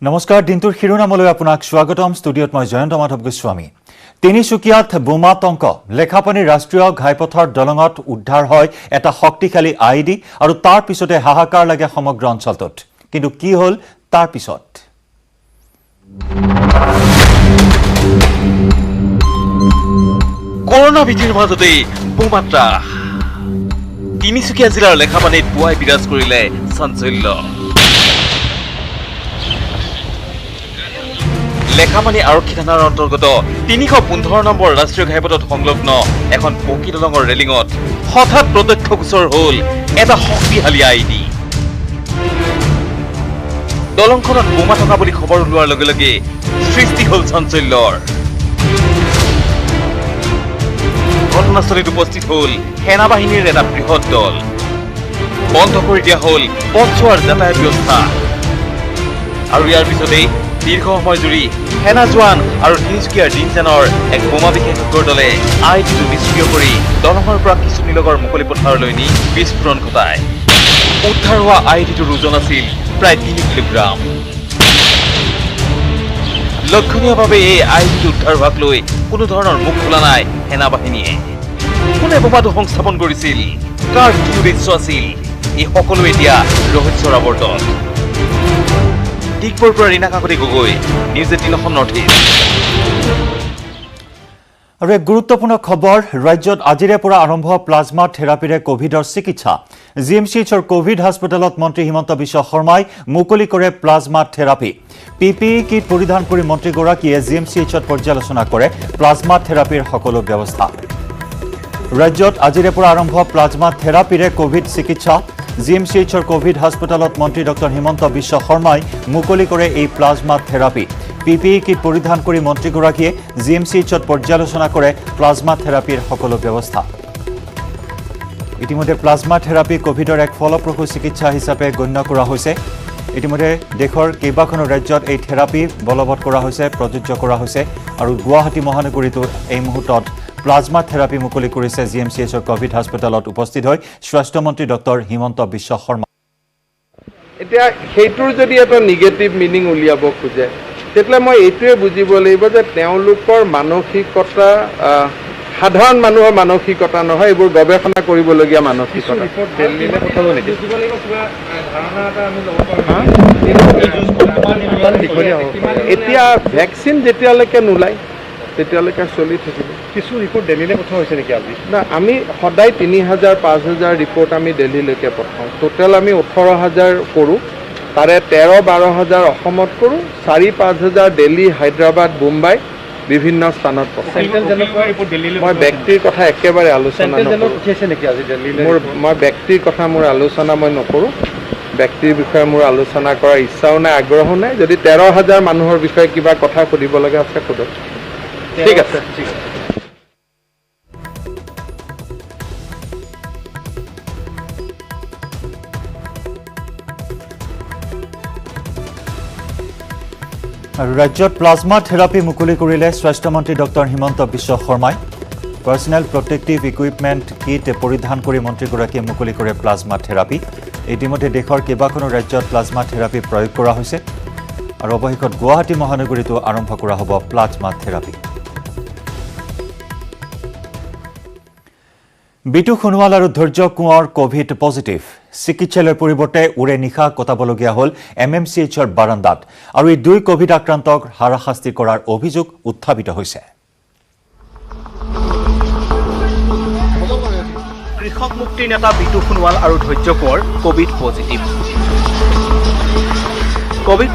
নমস্কাৰ দিনটোৰ শিৰোনামলৈ আপোনাক স্বাগতম ষ্টুডিঅ'ত মই জয়ন্ত মাধৱ গোস্বামী তিনিচুকীয়াত বোমাতংক লেখাপানী ৰাষ্ট্ৰীয় ঘাইপথৰ দলঙত উদ্ধাৰ হয় এটা শক্তিশালী আইডি আৰু তাৰ পিছতে হাহাকাৰ লাগে সমগ্ৰ অঞ্চলটোত কিন্তু কি হ'ল তাৰ পিছত কৰোনা ভীতিৰ মাজতে বোমাত্ৰা তিনিচুকীয়া জিলাৰ লেখাপানীত পুৱাই বিৰাজ কৰিলে চাঞ্চল্য লেখাপানী আৰক্ষী থানাৰ অন্তৰ্গত ৩১৫ নম্বৰ ৰাষ্ট্ৰীয় ঘাইপথত সংলগ্ন এখন পকী দলঙৰ ৰেলিঙত হঠাৎ প্ৰত্যক্ষ গোচৰ হ'ল এটা শক্তিশালী আইডি দলংখনত বোমা থকা বুলি খবৰ ওলোৱাৰ লগে লগে সৃষ্টি হ'ল চাঞ্চল্যৰ ঘটনাস্থলীত উপস্থিত হ'ল সেনাবাহিনীৰ এটা বৃহৎ দল বন্ধ কৰি দিয়া হ'ল পথছোৱাৰ যাতায়াত ব্যৱস্থা আৰু ইয়াৰ পিছতেই দীৰ্ঘ সময় জুৰি সেনা জোৱান আৰু তিনিচুকীয়াৰ ডিভিজনৰ এক বোমা বিশেষজ্ঞৰ দলে আইডিটো নিষ্ক্ৰিয় কৰি দলঙৰ পৰা কিছু নিলগৰ মুকলি পথাৰলৈ নি বিস্ফোৰণ ঘটায় উদ্ধাৰ হোৱা আইডিটোৰ ওজন আছিল প্ৰায় ৩ কিলোগ্ৰাম লক্ষণীয়ভাৱে এই আইডিটো উদ্ধাৰ হোৱাক লৈ কোনো ধৰণৰ মুখ খোলা নাই সেনাবাহিনীয়ে কোনে বোমাটো সংস্থাপন কৰিছিল কাৰ কি উদ্দেশ্য আছিল এই সকলো এতিয়া ৰহস্যৰ আৱৰ্তত দিগপুৰৰ পৰা Rina Kakati Gogoi news ১৮ Assam north East আৰু এক গুৰুত্বপূৰ্ণ খবৰ ৰাজ্যত আজিৰে পৰা আৰম্ভ প্লাজমা থেৰাপিৰে কোভিডৰ চিকিৎসা জিএমচিএইচৰ কোভিড হাস্পতালত মন্ত্ৰী হিমন্ত বিশ্ব শৰ্মাই মুকলি কৰে প্লাজমা থেৰাপি পিপিই কিট পৰিধান কৰি মন্ত্ৰীগৰাকীয়ে জিএমচিএইচত পৰ্যালোচনা কৰে প্লাজমা থেৰাপিৰ সকলো ব্যৱস্থা ৰাজ্যত আজিৰে পৰা আৰম্ভ প্লাজমা থেৰাপিৰে কোভিড চিকিৎসা জিএমচিএইচৰ কোভিড হাস্পতালত মন্ত্ৰী ডক্টৰ হিমন্ত বিশ্ব শৰ্মাই মুকলি কৰে এই প্লাজমা থেৰাপি পিপিই কিট পৰিধান কৰি মন্ত্ৰীগৰাকীয়ে জিএমচিএইচত পৰ্যালোচনা কৰে প্লাজমা থেৰাপিৰ সকলো ব্যৱস্থা ইতিমধ্যে প্লাজমা থেৰাপি কোভিডৰ এক ফলপ্ৰসূ চিকিৎসা হিচাপে গণ্য কৰা হৈছে ইতিমধ্যে দেশৰ কেইবাখনো ৰাজ্যত এই থেৰাপি বলবৎ কৰা হৈছে প্ৰযোজ্য কৰা হৈছে আৰু গুৱাহাটী মহানগৰীতো এই মুহূৰ্তত প্লাজমা থেৰাপি মুকলি কৰিছে জিএমচিএইচৰ কোভিড হাস্পতালত উপস্থিত হৈ স্বাস্থ্যমন্ত্ৰী ডক্টৰ হিমন্ত বিশ্ব শৰ্মা এতিয়া সেইটোৰ যদি এটা নিগেটিভ মিনিং উলিয়াব খোজে তেতিয়া মই এইটোৱে বুজিব লাগিব যে তেওঁলোকৰ মানসিকতা সাধাৰণ মানুহৰ মানসিকতা নহয় এইবোৰ গৱেষণা কৰিবলগীয়া মানসিকতা এতিয়া ভেকচিন যেতিয়ালৈকে নোলায় তেতিয়ালৈকে চলি থাকিব কিছু ৰিপৰ্ট দিল্লীলৈ পঠোৱা হৈছে নেকি আজি না আমি সদায় ৩,০০০ ৫,০০০ ৰিপৰ্ট আমি দিল্লীলৈকে পঠাওঁ টোটেল আমি ১৮,০০০ কৰোঁ তাৰে ১৩-১২,০০০ অসমত কৰোঁ ৪-৫,০০০ দিল্লী হায়দৰাবাদ মুম্বাই বিভিন্ন স্থানত পঠাওঁ মই ব্যক্তিৰ কথা একেবাৰে আলোচনা নকৰোঁ মই ব্যক্তিৰ কথা মোৰ আলোচনা মই নকৰোঁ ব্যক্তিৰ বিষয়ে মোৰ আলোচনা কৰাৰ ইচ্ছাও নাই আগ্ৰহো নাই যদি ১৩,০০০ মানুহৰ বিষয়ে কিবা কথা সুধিব লগা আছে সোধক ঠিক আছে আৰু ৰাজ্যত প্লাজমা থেৰাপি মুকলি কৰিলে স্বাস্থ্যমন্ত্ৰী ডক্টৰ হিমন্ত বিশ্ব শৰ্মাই পাৰ্চনেল প্ৰটেক্টিভ ইকুইপমেণ্ট কিট পৰিধান কৰি মন্ত্ৰীগৰাকীয়ে মুকলি কৰে প্লাজমা থেৰাপি ইতিমধ্যে দেশৰ কেইবাখনো ৰাজ্যত প্লাজমা থেৰাপি প্ৰয়োগ কৰা হৈছে আৰু অৱশেষত গুৱাহাটী মহানগৰীতো আৰম্ভ কৰা হ'ব প্লাজমা থেৰাপি বিটু সোণোৱাল আৰু ধৈৰ্য কোঁৱৰ কোভিড পজিটিভ চিকিৎসালয়ৰ পৰিৱৰ্তে উৰে নিশা কটাবলগীয়া হ'ল এমএমচিএইচৰ বাৰাণ্ডাত আৰু এই দুই কোভিড আক্ৰান্তক হাৰাশাস্তি কৰাৰ অভিযোগ উত্থাপিত হৈছে কৃষক মুক্তিৰ নেতা বিটু সোণোৱাল আৰু ধৈৰ্য কোঁৱৰ কোভিড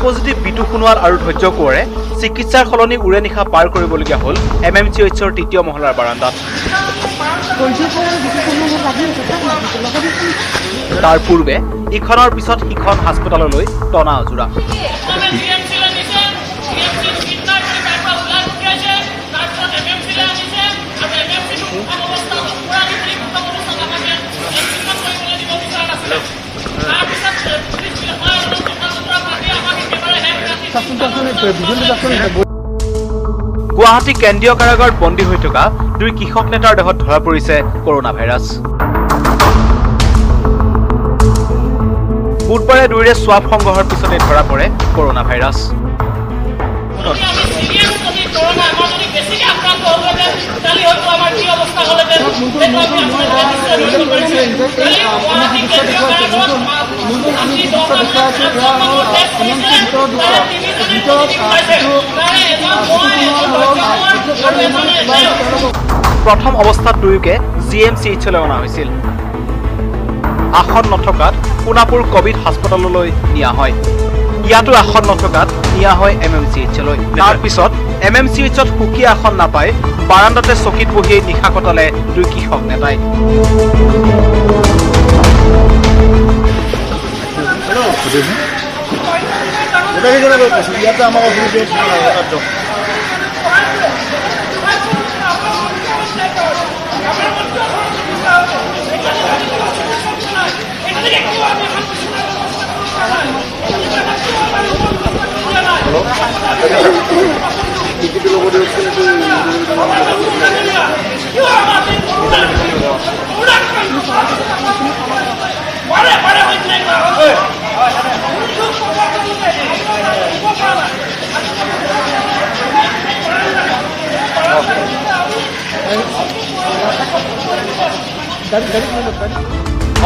পজিটিভ বিটু সোণোৱাল আৰু ধৈৰ্য কোঁৱৰে চিকিৎসাৰ সলনি উৰে নিশা পাৰ কৰিবলগীয়া হ'ল এমএমচিএইচৰ ৩য় মহলাৰ বাৰাণ্ডাত তাৰ পূৰ্বে ইখনৰ পিছত সিখন হাস্পতাললৈ টনা আজোৰা গুৱাহাটী কেন্দ্ৰীয় কাৰাগাৰত বন্দী হৈ থকা দুই কৃষক নেতাৰ দেহত ধৰা পৰিছে কৰোনা ভাইৰাছ বুধবাৰে দুয়োৰে স্বাব সংগ্ৰহৰ পিছতে ধৰা পৰে কৰোনা ভাইৰাছ। প্ৰথম অৱস্থাত দুয়োকে GMCHলৈ অনা হৈছিল। আসন নথকাত সোণাপুৰ কোভিড হাস্পতাললৈ নিয়া হয়। ইয়াতো আসন নথকাত নিয়া হয় MMCHলৈ। তাৰ পিছত MMCHত সুকীয়া আসন নাপায় বাৰাণ্ডাতে চকীত বহিয়েই নিশা কটালে দুই কৃষক নেতাই।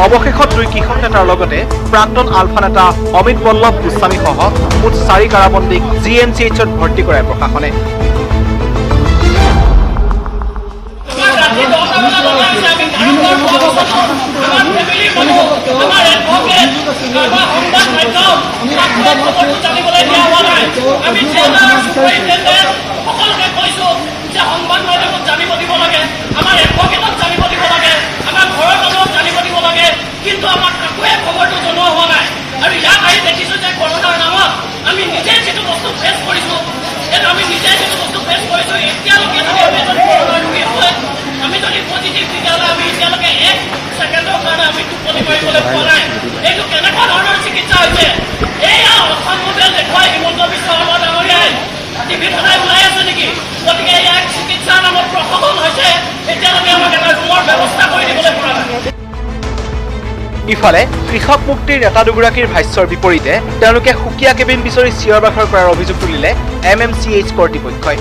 অৱশেষত দুই কৃষক নেতাৰ লগতে প্ৰাক্তন আলফা নেতা অমিত বল্লভ গোস্বামী সহ মুঠ 4 কাৰাবন্দীক GMCHত ভৰ্তি কৰে প্ৰশাসনে। কিন্তু আমাক কাকোৱে খবৰটো জনোৱা হোৱা নাই আৰু ইয়াত আহি দেখিছো যে কৰোনাৰ নামত আমি নিজে যিটো বস্তু ফেচ কৰিছো এতিয়ালৈকে যদি কৰোনাৰ ৰোগী হয় আমি যদি পজিটিভ তেতিয়াহ'লে আমি এতিয়ালৈকে 1 ছেকেণ্ডৰ কাৰণে আমি টোপনি মাৰিবলৈ পোৱা নাই। এইটো কেনেকুৱা ধৰণৰ চিকিৎসা হৈছে এয়া অসম মডেল দেখুৱাই হিমন্ত বিশ্ব শৰ্মা ডাঙৰীয়াই টিভিত সদায় ওলাই আছে নেকি? গতিকে ইয়াক চিকিৎসাৰ নামত প্ৰশমন হৈছে এতিয়ালৈকে আমাক এটা ৰুমৰ ব্যৱস্থা কৰি দিবলৈ পৰা নাই। ইফালে কৃষক মুক্তিৰ নেতা দুগৰাকীৰ ভাষ্যৰ বিপৰীতে তেওঁলোকে সুকীয়া কেবিন বিচাৰি চিঞৰ বাখৰ কৰাৰ অভিযোগ তুলিলে MMCH কৰ্তৃপক্ষই।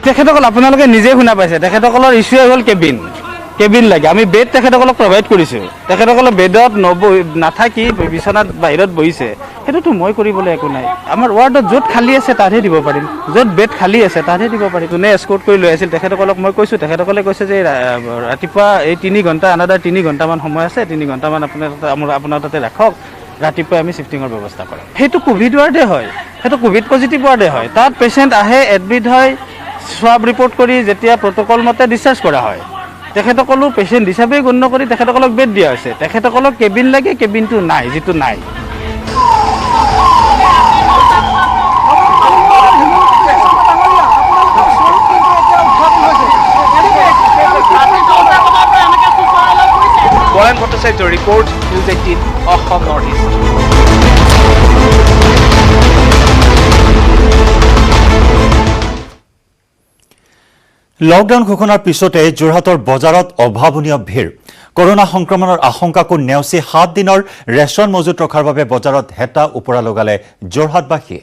তেখেতসকল আপোনালোকে নিজে শুনা পাইছে তেখেতসকলৰ ইছ্যুৱে হ'ল কেবিন লাগে। আমি বেড তেখেতসকলক প্ৰভাইড কৰিছোঁ। তেখেতসকলে বেডত নাথাকি বিচনাত বাহিৰত বহিছে। সেইটোতো মই কৰিবলৈ একো নাই। আমাৰ ৱাৰ্ডত য'ত খালী আছে তাতহে দিব পাৰিম, য'ত বেড খালী আছে তাতহে দিব পাৰিম। যোনে এস্কৰ্ট কৰি লৈ আছিল তেখেতসকলক মই কৈছোঁ, তেখেতসকলে কৈছে যে ৰাতিপুৱা এই 3 ঘণ্টা আনাদাৰ 3 ঘণ্টামান সময় আছে, 3 ঘণ্টামান আপোনাৰ তাতে ৰাখক, ৰাতিপুৱা আমি শিফটিঙৰ ব্যৱস্থা কৰিম। সেইটো কোভিড ৱাৰ্ডে হয়, সেইটো কোভিড পজিটিভ ৱাৰ্ডে হয়। তাত পেচেণ্ট আহে, এডমিট হয়, স্বাব ৰিপৰ্ট কৰি যেতিয়া প্ৰট'কল মতে ডিছচাৰ্জ কৰা হয়। তেখেতসকলো পেচেণ্ট হিচাপে গণ্য কৰি তেখেতসকলক বেড দিয়া হৈছে। তেখেতসকলক কেবিন লাগে, কেবিনটো নাই, যিটো নাই। বয়ান ভট্টাচাৰ্যৰ report, news 18 Assam north east. Lockdown ঘোষণাৰ পিছতে যোৰহাটৰ বজাৰত অভাৱনীয় ভিৰ। কৰোনা সংক্ৰমণৰ আশংকাকো নেওচি 7 দিনৰ ৰেচন মজুত ৰখাৰ বাবে বজাৰত হেতা ওপৰা লগালে যোৰহাটবাসীয়ে।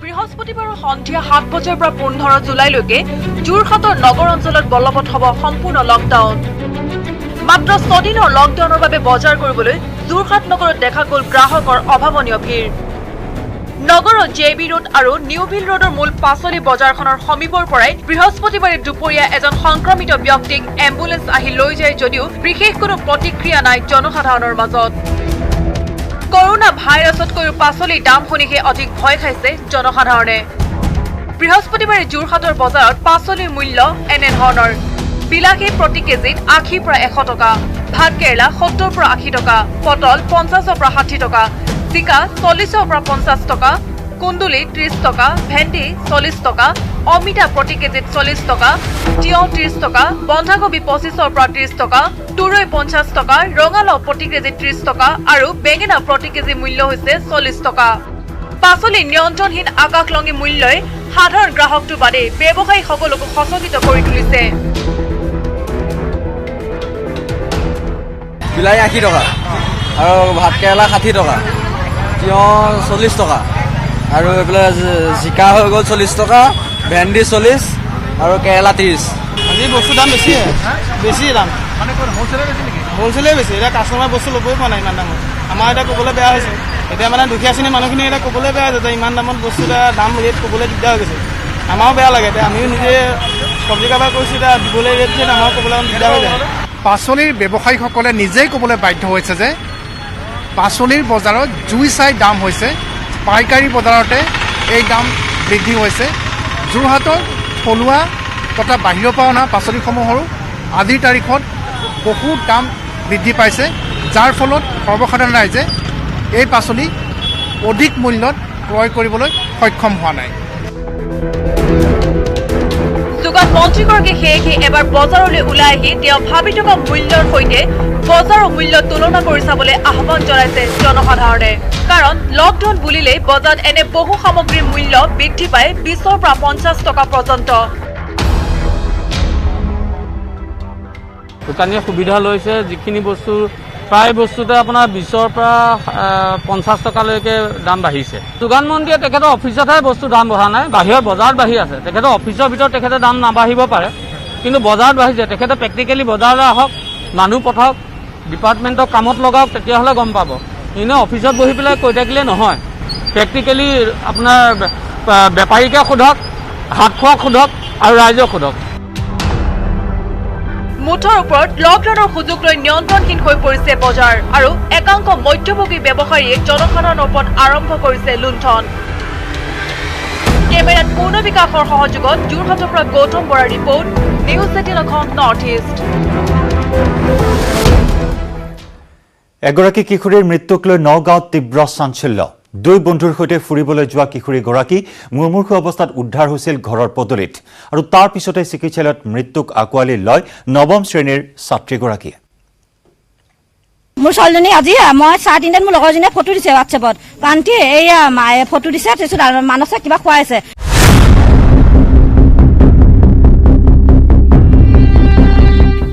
বৃহস্পতিবাৰ সন্ধিয়া 7 বজাৰ পৰা 15 জুলাইলৈকে যোৰহাটৰ নগৰ অঞ্চলত বলবৎ হ'ব সম্পূৰ্ণ লকডাউন। মাত্ৰ 6 দিনৰ লকডাউনৰ বাবে বজাৰ কৰিবলৈ যোৰহাট নগৰত দেখা গ'ল গ্ৰাহকৰ অভাৱনীয় ভিৰ। নগৰৰ JB ৰোড আৰু নিউভিল ৰোডৰ মূল পাচলি বজাৰখনৰ সমীপৰ পৰাই বৃহস্পতিবাৰে দুপৰীয়া এজন সংক্ৰমিত ব্যক্তিক এম্বুলেন্স আহি লৈ যায় যদিও বিশেষ কোনো প্ৰতিক্ৰিয়া নাই জনসাধাৰণৰ মাজত। কৰোনা ভাইৰাছতকৈও পাচলিৰ দাম শুনিহে অধিক ভয় খাইছে জনসাধাৰণে। বৃহস্পতিবাৰে যোৰহাটৰ বজাৰত পাচলিৰ মূল্য এনে ধৰণৰ: বিলাহী প্ৰতি কেজিত 80 পৰা 100 টকা, ভাত কেৰেলা 70 পৰা 80 টকা, পটল 50 পৰা 60 টকা, জিকা 40 পৰা 50 টকা, কুন্দুলি 30 টকা, ভেন্দি 40 টকা, অমিতা প্ৰতি কেজিত 40 টকা, তিয়হ 30 টকা, বন্ধাকবি 25 পৰা 30 টকা, তুৰৈ 50 টকা, ৰঙালাও প্ৰতি কেজিত 30 টকা আৰু বেঙেনা প্ৰতি কেজি মূল্য হৈছে 40 টকা। পাচলিৰ নিয়ন্ত্ৰণহীন আকাশলংঘী মূল্যই সাধাৰণ গ্ৰাহকটো বাদে ব্যৱসায়ীসকলকো সচকিত কৰি তুলিছে। বিলাহী 80 টকা আৰু ভাতকেৰেলা 60 টকা, তিয়ঁহ 40 টকা আৰু এইফালে জিকা হৈ গ'ল 40 টকা, ভেন্দি 40 আৰু কেৰেলা 30। আজি বস্তুৰ দাম বেছি দাম মানে হ'লচেলে বেছি। এতিয়া কাষ্টমাৰ বস্তু ল'বই পোৱা নাই ইমান দামত। আমাৰ এতিয়া ক'বলৈ বেয়া হৈছে, এতিয়া মানে দুখীয়া শ্ৰেণীৰ মানুহখিনি এতিয়া ক'বলৈ বেয়া হৈছে যে ইমান দামত বস্তু এটা দাম ৰেট ক'বলৈ দিগদাৰ হৈ গৈছে। আমাৰো বেয়া লাগে, এতিয়া আমিও নিজে চব্জি কাৰবাৰ কৰিছোঁ, এতিয়া দিবলৈ ৰেট যে আমাৰো ক'বলৈ দিগদাৰ হৈ যায়। পাচলিৰ ব্যৱসায়ীসকলে নিজেই ক'বলৈ বাধ্য হৈছে যে পাচলিৰ বজাৰত জুই চাই দাম হৈছে, পাইকাৰী বজাৰতে এই দাম বৃদ্ধি হৈছে। যোৰহাটৰ থলুৱা তথা বাহিৰৰ পৰা অনা পাচলিসমূহৰো আজিৰ তাৰিখত বহুত দাম বৃদ্ধি পাইছে, যাৰ ফলত সৰ্বসাধাৰণ ৰাইজে এই পাচলি অধিক মূল্যত ক্ৰয় কৰিবলৈ সক্ষম হোৱা নাই। যোগান মন্ত্ৰীগৰাকীয়ে সেয়েহে এবাৰ বজাৰলৈ ওলাই আহি তেওঁ ভাবি থকা মূল্যৰ সৈতে বজাৰৰ মূল্য তুলনা কৰি চাবলৈ আহ্বান জনাইছে জনসাধাৰণে। কাৰণ লকডাউন বুলিলেই বজাৰত এনে বহু সামগ্ৰীৰ মূল্য বৃদ্ধি পায় 20ৰ পৰা 50 টকা পৰ্যন্ত। দোকানীয়ে সুবিধা লৈছে, যিখিনি বস্তু প্ৰায় বস্তুতে আপোনাৰ 20ৰ পৰা 50 টকালৈকে দাম বাঢ়িছে। যোগান মন্ত্ৰীয়ে তেখেতৰ অফিচতহে বস্তু দাম বঢ়া নাই, বাহিৰৰ বজাৰত বাঢ়ি আছে। তেখেতৰ অফিচৰ ভিতৰত তেখেতে দাম নাবাঢ়িব পাৰে, কিন্তু বজাৰত বাঢ়িছে। তেখেতে প্ৰেক্টিকেলি বজাৰলৈ আহক, মানুহ পঠাওক, ডিপাৰ্টমেণ্টক কামত লগাওক, তেতিয়াহ'লে গম পাব। এনেই অফিচত বহি পেলাই কৈ থাকিলে নহয়। প্ৰেক্টিকেলি আপোনাৰ বেপাৰীকে সোধক, হাত খোৱাক সোধক আৰু ৰাইজক সোধক। মুঠৰ ওপৰত লকডাউনৰ সুযোগ লৈ নিয়ন্ত্ৰণহীন হৈ পৰিছে বজাৰ আৰু একাংশ মধ্যভোগী ব্যৱসায়ীয়ে জনসাধাৰণৰ ওপৰত আৰম্ভ কৰিছে লুণ্ঠন। কেমেৰাত পূৰ্ণ বিকাশৰ সহযোগত যোৰহাটৰ পৰা গৌতম বৰাৰ report, news 18 Assam north east. এগৰাকী কিশোৰীৰ মৃত্যুক লৈ নগাঁৱত তীব্ৰ চাঞ্চল্য। দুই বন্ধুৰ সৈতে ফুৰিবলৈ যোৱা কিশোৰীগৰাকী মুমূৰ্ষু অৱস্থাত উদ্ধাৰ হৈছিল ঘৰৰ পদূলিত আৰু তাৰ পিছতে চিকিৎসালয়ত মৃত্যুক আঁকোৱালি লয় 9ম শ্ৰেণীৰ ছাত্ৰীগৰাকীয়ে। মোৰ ছোৱালীজনী আজি মই 3:30 মোৰ লগৰজনীয়ে ফটো দিছে হোৱাটছএপত, আন্টি এইয়া মায়ে ফটো দিছে, তাৰপিছত মানসে কিবা খুৱাইছে।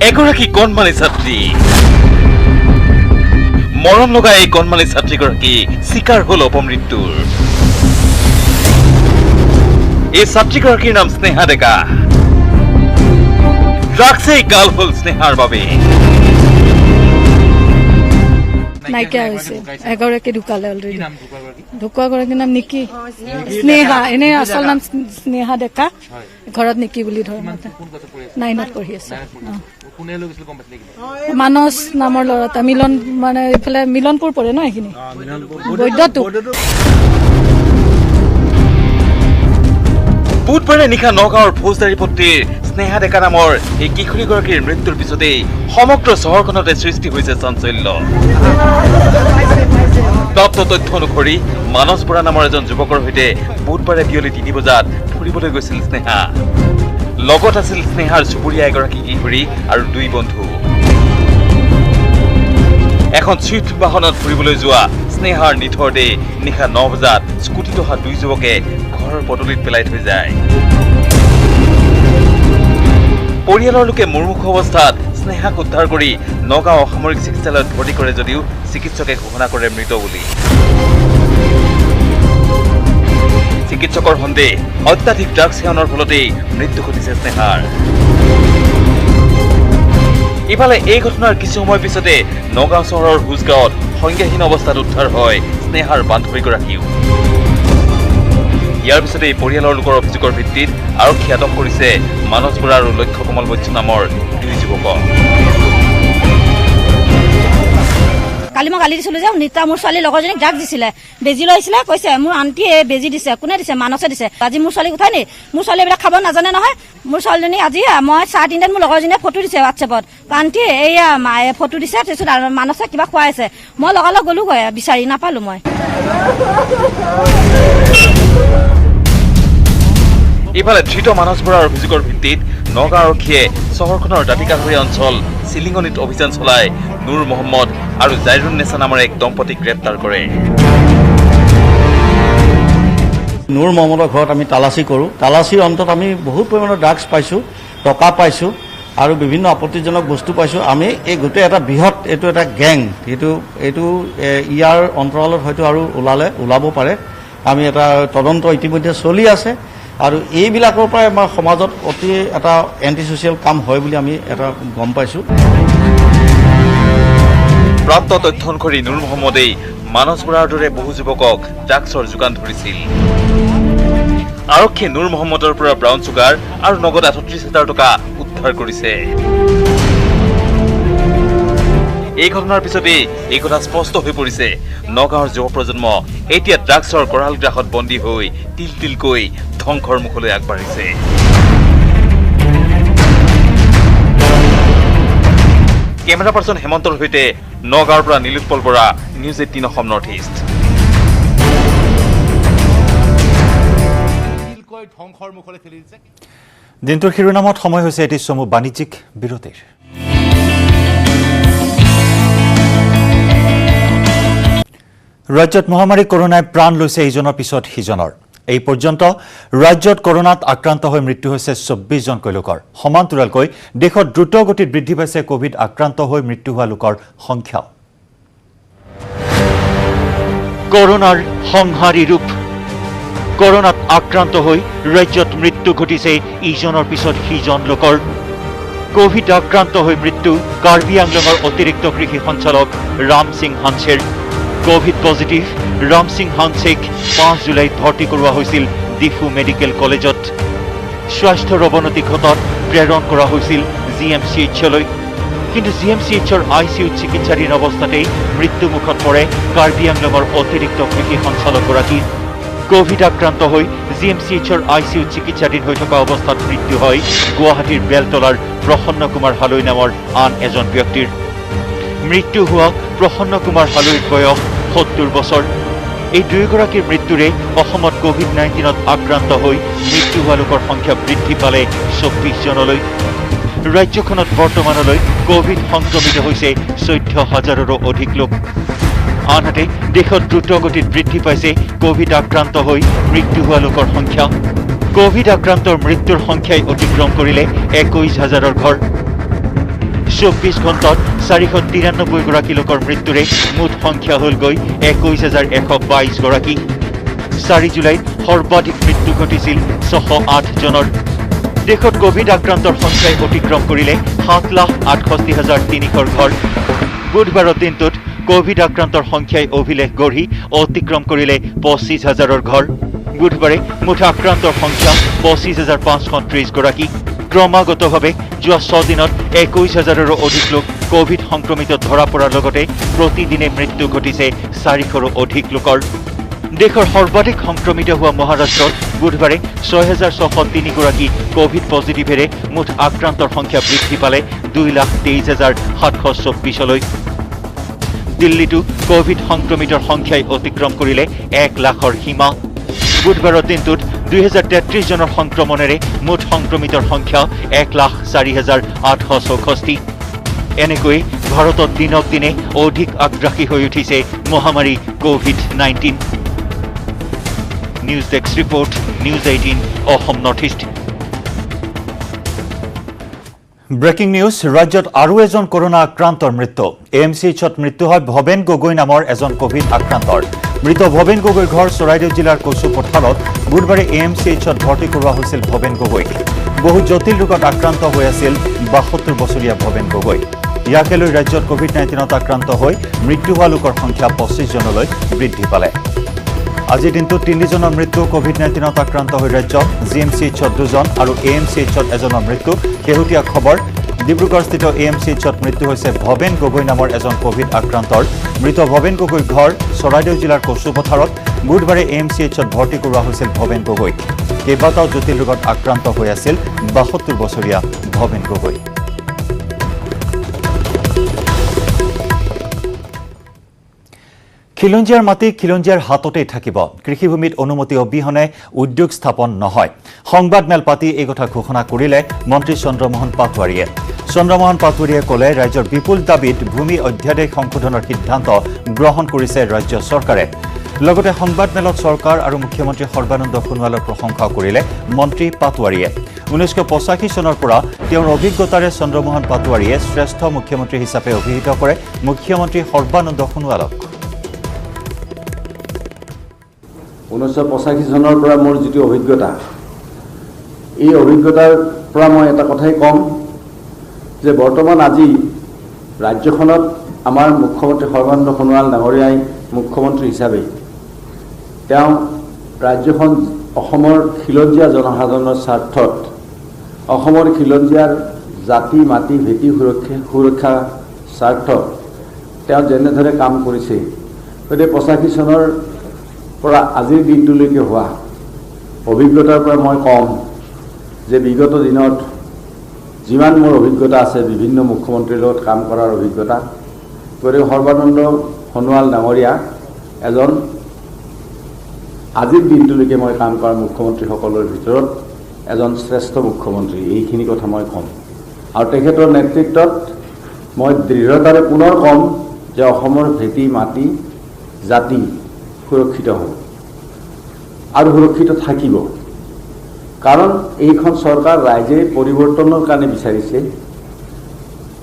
এগৰাকী কণমানি ছাত্ৰী, মৰম লগা এই কণমানি ছাত্ৰীগৰাকী চিকাৰ হ'ল অপমৃত্যুৰ। এই ছাত্ৰীগৰাকীৰ নাম স্নেহা ডেকা। ড্ৰাগছেই কাল হ'ল স্নেহাৰ বাবে। নাইকিয়া হৈছে, এগৰাকী ঢুকালে অলৰেডি। ঢুকুৱাগৰাকীৰ নাম নিকি, স্নেহা, এনে আচল নাম স্নেহা ডেকা, ঘৰত নিকি বুলি ধৰ। 9ত পঢ়ি আছে। মানস নামৰ ল'ৰা, মিলন মানে এইফালে মিলনপুৰ পৰে ন, এইখিনি বৈদ্যটো। বুধবাৰে নিশা নগাঁৱৰ ফৌজদাৰী পট্টিৰ স্নেহা ডেকা নামৰ এই কিশোৰীগৰাকীৰ মৃত্যুৰ পিছতেই সমগ্ৰ চহৰখনতে সৃষ্টি হৈছে চাঞ্চল্য। প্ৰাপ্ত তথ্য অনুসৰি মানস বৰা নামৰ এজন যুৱকৰ সৈতে বুধবাৰে বিয়লি 3 বজাত ফুৰিবলৈ গৈছিল স্নেহা। লগত আছিল স্নেহাৰ চুবুৰীয়া এগৰাকী কিশোৰী আৰু 2 বন্ধু। এখন চুইফ্ট বাহনত ফুৰিবলৈ যোৱা স্নেহাৰ নিথৰ দেহ নিশা 9 বজাত স্কুটিত অহা 2 যুৱকে ঘৰৰ পদূলিত পেলাই থৈ যায়। পৰিয়ালৰ লোকে মুমূৰ্ষু অৱস্থাত স্নেহাক উদ্ধাৰ কৰি নগাঁও অসামৰিক চিকিৎসালয়ত ভৰ্তি কৰে যদিও চিকিৎসকে ঘোষণা কৰে মৃত বুলি। চিকিৎসকৰ সন্দেহ অত্যাধিক ড্ৰাগছ সেৱনৰ ফলতেই মৃত্যু ঘটিছে স্নেহাৰ। ইফালে এই ঘটনাৰ কিছু সময় পিছতে নগাঁও চহৰৰ হুজগাঁৱত সংজ্ঞাহীন অৱস্থাত উদ্ধাৰ হয় স্নেহাৰ বান্ধৱীগৰাকীও। ইয়াৰ পিছতে পৰিয়ালৰ লোকৰ অভিযোগৰ ভিত্তিত আৰক্ষীয়ে আটক কৰিছে মানস বৰা আৰু লক্ষ্য কমল বৈশ্য নামৰ 2 যুৱকক। কালি মই গালি দিছিলো যে নিতা মোৰ ছোৱালী লগৰজনীক ড্ৰাগছ দিছিলে, বেজি লৈছিলে, কৈছে মোৰ আন্টিয়ে বেজি দিছে। কোনে দিছে? মানসে দিছে। আজি মোৰ ছোৱালীক উঠাই নি? মোৰ ছোৱালী এইবিলাক খাব নাজানে নহয়। মোৰ ছোৱালীজনী আজি মই 3:30 মোৰ লগৰজনীয়ে ফটো দিছে হোৱাটছএপত, আন্টি এইয়া মায়ে ফটো দিছে, তাৰপিছত মানসে কিবা খুৱাইছে। মই লগালগ গ'লোগৈ, বিচাৰি নাপালো মই। ইফালে ধৃত মানস বৰাৰ অভিযোগৰ ভিত্তিত নগাঁও আৰক্ষীয়ে চহৰখনৰ দাঁতিকাষৰীয়া অঞ্চল চিলিঙনিত অভিযান চলাই নুৰ মহম্মদ আৰু জাইৰুন নেছা নামৰ এক দম্পতীক গ্ৰেপ্তাৰ কৰে। নুৰ মহম্মদৰ ঘৰত আমি তালাচী কৰোঁ। তালাচীৰ অন্তত আমি বহুত পৰিমাণৰ ড্ৰাগছ পাইছোঁ, টকা পাইছোঁ আৰু বিভিন্ন আপত্তিজনক বস্তু পাইছোঁ আমি এই গোটেই এটা বৃহৎ এইটো এটা গেং এইটো ইয়াৰ অন্তৰালত হয়তো আৰু ওলাব পাৰে আমি এটা তদন্ত ইতিমধ্যে চলি আছে আৰু এইবিলাকৰ পৰাই আমাৰ সমাজত অতি এটা এণ্টি ছ'চিয়েল কাম হয় বুলি আমি এটা গম পাইছোঁ প্ৰাপ্ত তথ্য অনুসৰি নুৰ মহম্মদেই মানস বৰাৰ দৰে বহু যুৱকক ড্ৰাগছৰ যোগান ধৰিছিল আৰক্ষীয়ে নুৰ মহম্মদৰ পৰা ব্ৰাউন চুগাৰ আৰু নগদ ৩৮,০০০ টকা উদ্ধাৰ কৰিছে এই ঘটনাৰ পিছতেই এই কথা স্পষ্ট হৈ পৰিছে নগাঁৱৰ যুৱ প্ৰজন্ম এতিয়া ড্ৰাগছৰ কৰাল গ্ৰাহত বন্দী হৈ তিলকৈ ধ্বংসৰ মুখলৈ আগবাঢ়িছে কেমেৰা পাৰ্চন হেমন্তৰ সৈতে নগাঁৱৰ পৰা Nilotpal Bora news 18 Assam north east দিনটোৰ শিৰোনামত সময় হৈছে এটি চমু বাণিজ্যিক বিৰতিৰ ৰাজ্যত মহামাৰী কৰোনাই প্ৰাণ লৈছে ইজনৰ পিছত সিজনৰ এই পৰ্যন্ত ৰাজ্যত কৰোনাত আক্ৰান্ত হৈ মৃত্যু হৈছে ২৪ জনকৈ লোকৰ সমান্তৰালকৈ দেশত দ্ৰুত গতিত বৃদ্ধি পাইছে কোভিড আক্ৰান্ত হৈ মৃত্যু হোৱা লোকৰ সংখ্যা কৰোনাৰ সংহাৰী ৰূপ কৰোনাত আক্ৰান্ত হৈ ৰাজ্যত মৃত্যু ঘটিছে ইজনৰ পিছত সিজন লোকৰ কোভিড আক্ৰান্ত হৈ মৃত্যু কাৰ্বি আংলঙৰ অতিৰিক্ত কৃষি সঞ্চালক ৰাম সিং হানছেৰ কোভিড পজিটিভ ৰাম সিং হানছেক 5 জুলাইত ভৰ্তি কৰোৱা হৈছিল ডিফু মেডিকেল কলেজত স্বাস্থ্যৰ অৱনতি ঘটাত প্ৰেৰণ কৰা হৈছিল জিএমচিএইচলৈ কিন্তু জিএমচিএইচৰ আইচিইউত চিকিৎসাধীন অৱস্থাতেই মৃত্যুমুখত পৰে কাৰ্বি আংলঙৰ অতিৰিক্ত কৃষি সঞ্চালকগৰাকী কোভিড আক্ৰান্ত হৈ জিএমচিএইচৰ আইচিইউত চিকিৎসাধীন হৈ থকা অৱস্থাত মৃত্যু হয় গুৱাহাটীৰ বেলতলাৰ প্ৰসন্ন কুমাৰ হালৈ নামৰ আন এজন ব্যক্তিৰ মৃত্যু হোৱা প্ৰসন্ন কুমাৰ হালৈৰ বয়স ৭০ বছৰ এই দুয়োগৰাকীৰ মৃত্যুৰে অসমত কোভিড-19ত আক্ৰান্ত হৈ মৃত্যু হোৱা লোকৰ সংখ্যা বৃদ্ধি পালে ২৪ জনলৈ ৰাজ্যখনত বৰ্তমানলৈ কোভিড সংক্ৰমিত হৈছে ১৪,০০০ৰো অধিক লোক আনহাতে দেশত দ্ৰুত গতিত বৃদ্ধি পাইছে কোভিড আক্ৰান্ত হৈ মৃত্যু হোৱা লোকৰ সংখ্যা কোভিড আক্ৰান্তৰ মৃত্যুৰ সংখ্যাই অতিক্ৰম কৰিলে ২১,০০০ৰ ঘৰ ২৪ ঘণ্টাত ৪৯৩ গৰাকী লোকৰ মৃত্যুৰে মুঠ সংখ্যা হ'লগৈ ২১,১২২ গৰাকী ৪ জুলাইত সৰ্বাধিক মৃত্যু ঘটিছিল ৬০৮ জনৰ দেশত কোভিড আক্ৰান্তৰ সংখ্যাই অতিক্ৰম কৰিলে ৭,৬৮,৩০০ ঘৰ বুধবাৰৰ দিনটোত কোভিড আক্ৰান্তৰ সংখ্যাই অভিলেখ গঢ়ি অতিক্ৰম কৰিলে ২৫,০০০ৰ ঘৰ বুধবাৰে মুঠ আক্ৰান্তৰ সংখ্যা ২৫,৫৩০ গৰাকী ক্ৰমাগতভাৱে যোৱা ৬ দিনত ২১,০০০ৰো অধিক লোক কোভিড সংক্ৰমিত ধৰা পৰাৰ লগতে প্ৰতিদিনে মৃত্যু ঘটিছে ৪০০ৰো অধিক লোকৰ দেশৰ সৰ্বাধিক সংক্ৰমিত হোৱা মহাৰাষ্ট্ৰত বুধবাৰে ৬,৬০৩ গৰাকী কোভিড পজিটিভেৰে মুঠ আক্ৰান্তৰ সংখ্যা বৃদ্ধি পালে ২,২৩,৭২৪লৈ দিল্লীতো কোভিড সংক্ৰমিতৰ সংখ্যাই অতিক্ৰম কৰিলে ১ লাখৰ সীমা বুধবাৰৰ দিনটোত ২,০৩৩ জনৰ সংক্ৰমণেৰে মুঠ সংক্ৰমিতৰ সংখ্যা ১,৪০,৮৬৪ এনেকৈ ভাৰতত দিনক দিনে অধিক আগ্ৰাসী হৈ উঠিছে মহামাৰী COVID-19 news desk report news 18 Assam north east breaking news ৰাজ্যত আৰু এজন কৰোনা আক্ৰান্তৰ মৃত্যু এএমচিএইচত মৃত্যু হয় ভৱেন গগৈ নামৰ এজন কোভিড আক্ৰান্তৰ মৃত ভৱেন গগৈৰ ঘৰ চৰাইদেউ জিলাৰ কচু পথাৰত বুধবাৰে এএমচিএইচত ভৰ্তি কৰোৱা হৈছিল ভৱেন গগৈক বহু জটিল ৰোগত আক্ৰান্ত হৈ আছিল ৭২ বছৰীয়া ভৱেন গগৈ ইয়াকে লৈ ৰাজ্যত কোভিড-19ত আক্ৰান্ত হৈ মৃত্যু হোৱা লোকৰ সংখ্যা ২৫ জনলৈ বৃদ্ধি পালে আজিৰ দিনটোত ৩ জনৰ মৃত্যু কোভিড-19ত আক্ৰান্ত হৈ ৰাজ্যত জিএমচিএইচত ২ জন আৰু এএমচিএইচত এজনৰ মৃত্যু শেহতীয়া খবৰ ডিব্ৰুগড়স্থিত এএমচিএইচত মৃত্যু হৈছে ভৱেন গগৈ নামৰ এজন কোভিড আক্ৰান্তৰ মৃত ভৱেন গগৈৰ ঘৰ চৰাইদেউ জিলাৰ কচু পথাৰত বুধবাৰে এএমচিএইচত ভৰ্তি কৰোৱা হৈছিল ভৱেন গগৈক কেইবাটাও জটিল ৰোগত আক্ৰান্ত হৈ আছিল ৭২ বছৰীয়া ভৱেন গগৈ খিলঞ্জীয়াৰ মাটি খিলঞ্জীয়াৰ হাততেই থাকিব কৃষিভূমিত অনুমতি অবিহনে উদ্যোগ স্থাপন নহয় সংবাদমেল পাতি এই কথা ঘোষণা কৰিলে মন্ত্ৰী চন্দ্ৰমোহন পাটোৱাৰীয়ে ক'লে ৰাজ্যৰ বিপুল দাবীত ভূমি অধ্যাদেশ সংশোধনৰ সিদ্ধান্ত গ্ৰহণ কৰিছে ৰাজ্য চৰকাৰে লগতে সংবাদমেলত চৰকাৰ আৰু মুখ্যমন্ত্ৰী সৰ্বানন্দ সোণোৱালৰ প্ৰশংসা কৰিলে মন্ত্ৰী পাটোৱাৰীয়ে 1985 চনৰ পৰা তেওঁৰ অভিজ্ঞতাৰে চন্দ্ৰমোহন পাটোৱাৰীয়ে শ্ৰেষ্ঠ মুখ্যমন্ত্ৰী হিচাপে অভিহিত কৰে মুখ্যমন্ত্ৰী সৰ্বানন্দ সোণোৱালক 1985 চনৰ পৰা মোৰ যিটো অভিজ্ঞতা এই অভিজ্ঞতাৰ পৰা মই এটা কথাই ক'ম যে বৰ্তমান আজি ৰাজ্যখনত আমাৰ মুখ্যমন্ত্ৰী সৰ্বানন্দ সোণোৱাল ডাঙৰীয়াই মুখ্যমন্ত্ৰী হিচাপে তেওঁ ৰাজ্যখন অসমৰ খিলঞ্জীয়া জনসাধাৰণৰ স্বাৰ্থত অসমৰ খিলঞ্জীয়াৰ জাতি মাটি ভেটি সুৰক্ষা স্বাৰ্থত তেওঁ যেনেদৰে কাম কৰিছে গতিকে 85 চনৰ পৰা আজিৰ দিনটোলৈকে হোৱা অভিজ্ঞতাৰ পৰা মই ক'ম যে বিগত দিনত যিমান মোৰ অভিজ্ঞতা আছে বিভিন্ন মুখ্যমন্ত্ৰীৰ লগত কাম কৰাৰ অভিজ্ঞতা গতিকে সৰ্বানন্দ সোণোৱাল ডাঙৰীয়া এজন আজিৰ দিনটোলৈকে মই কাম কৰা মুখ্যমন্ত্ৰীসকলৰ ভিতৰত এজন শ্ৰেষ্ঠ মুখ্যমন্ত্ৰী এইখিনি কথা মই ক'ম আৰু তেখেতৰ নেতৃত্বত মই দৃঢ়তাৰে পুনৰ ক'ম যে অসমৰ ভেটি মাটি জাতি সুৰক্ষিত হ'ব আৰু সুৰক্ষিত থাকিব কাৰণ এইখন চৰকাৰ ৰাইজে পৰিৱৰ্তনৰ কাৰণে বিচাৰিছে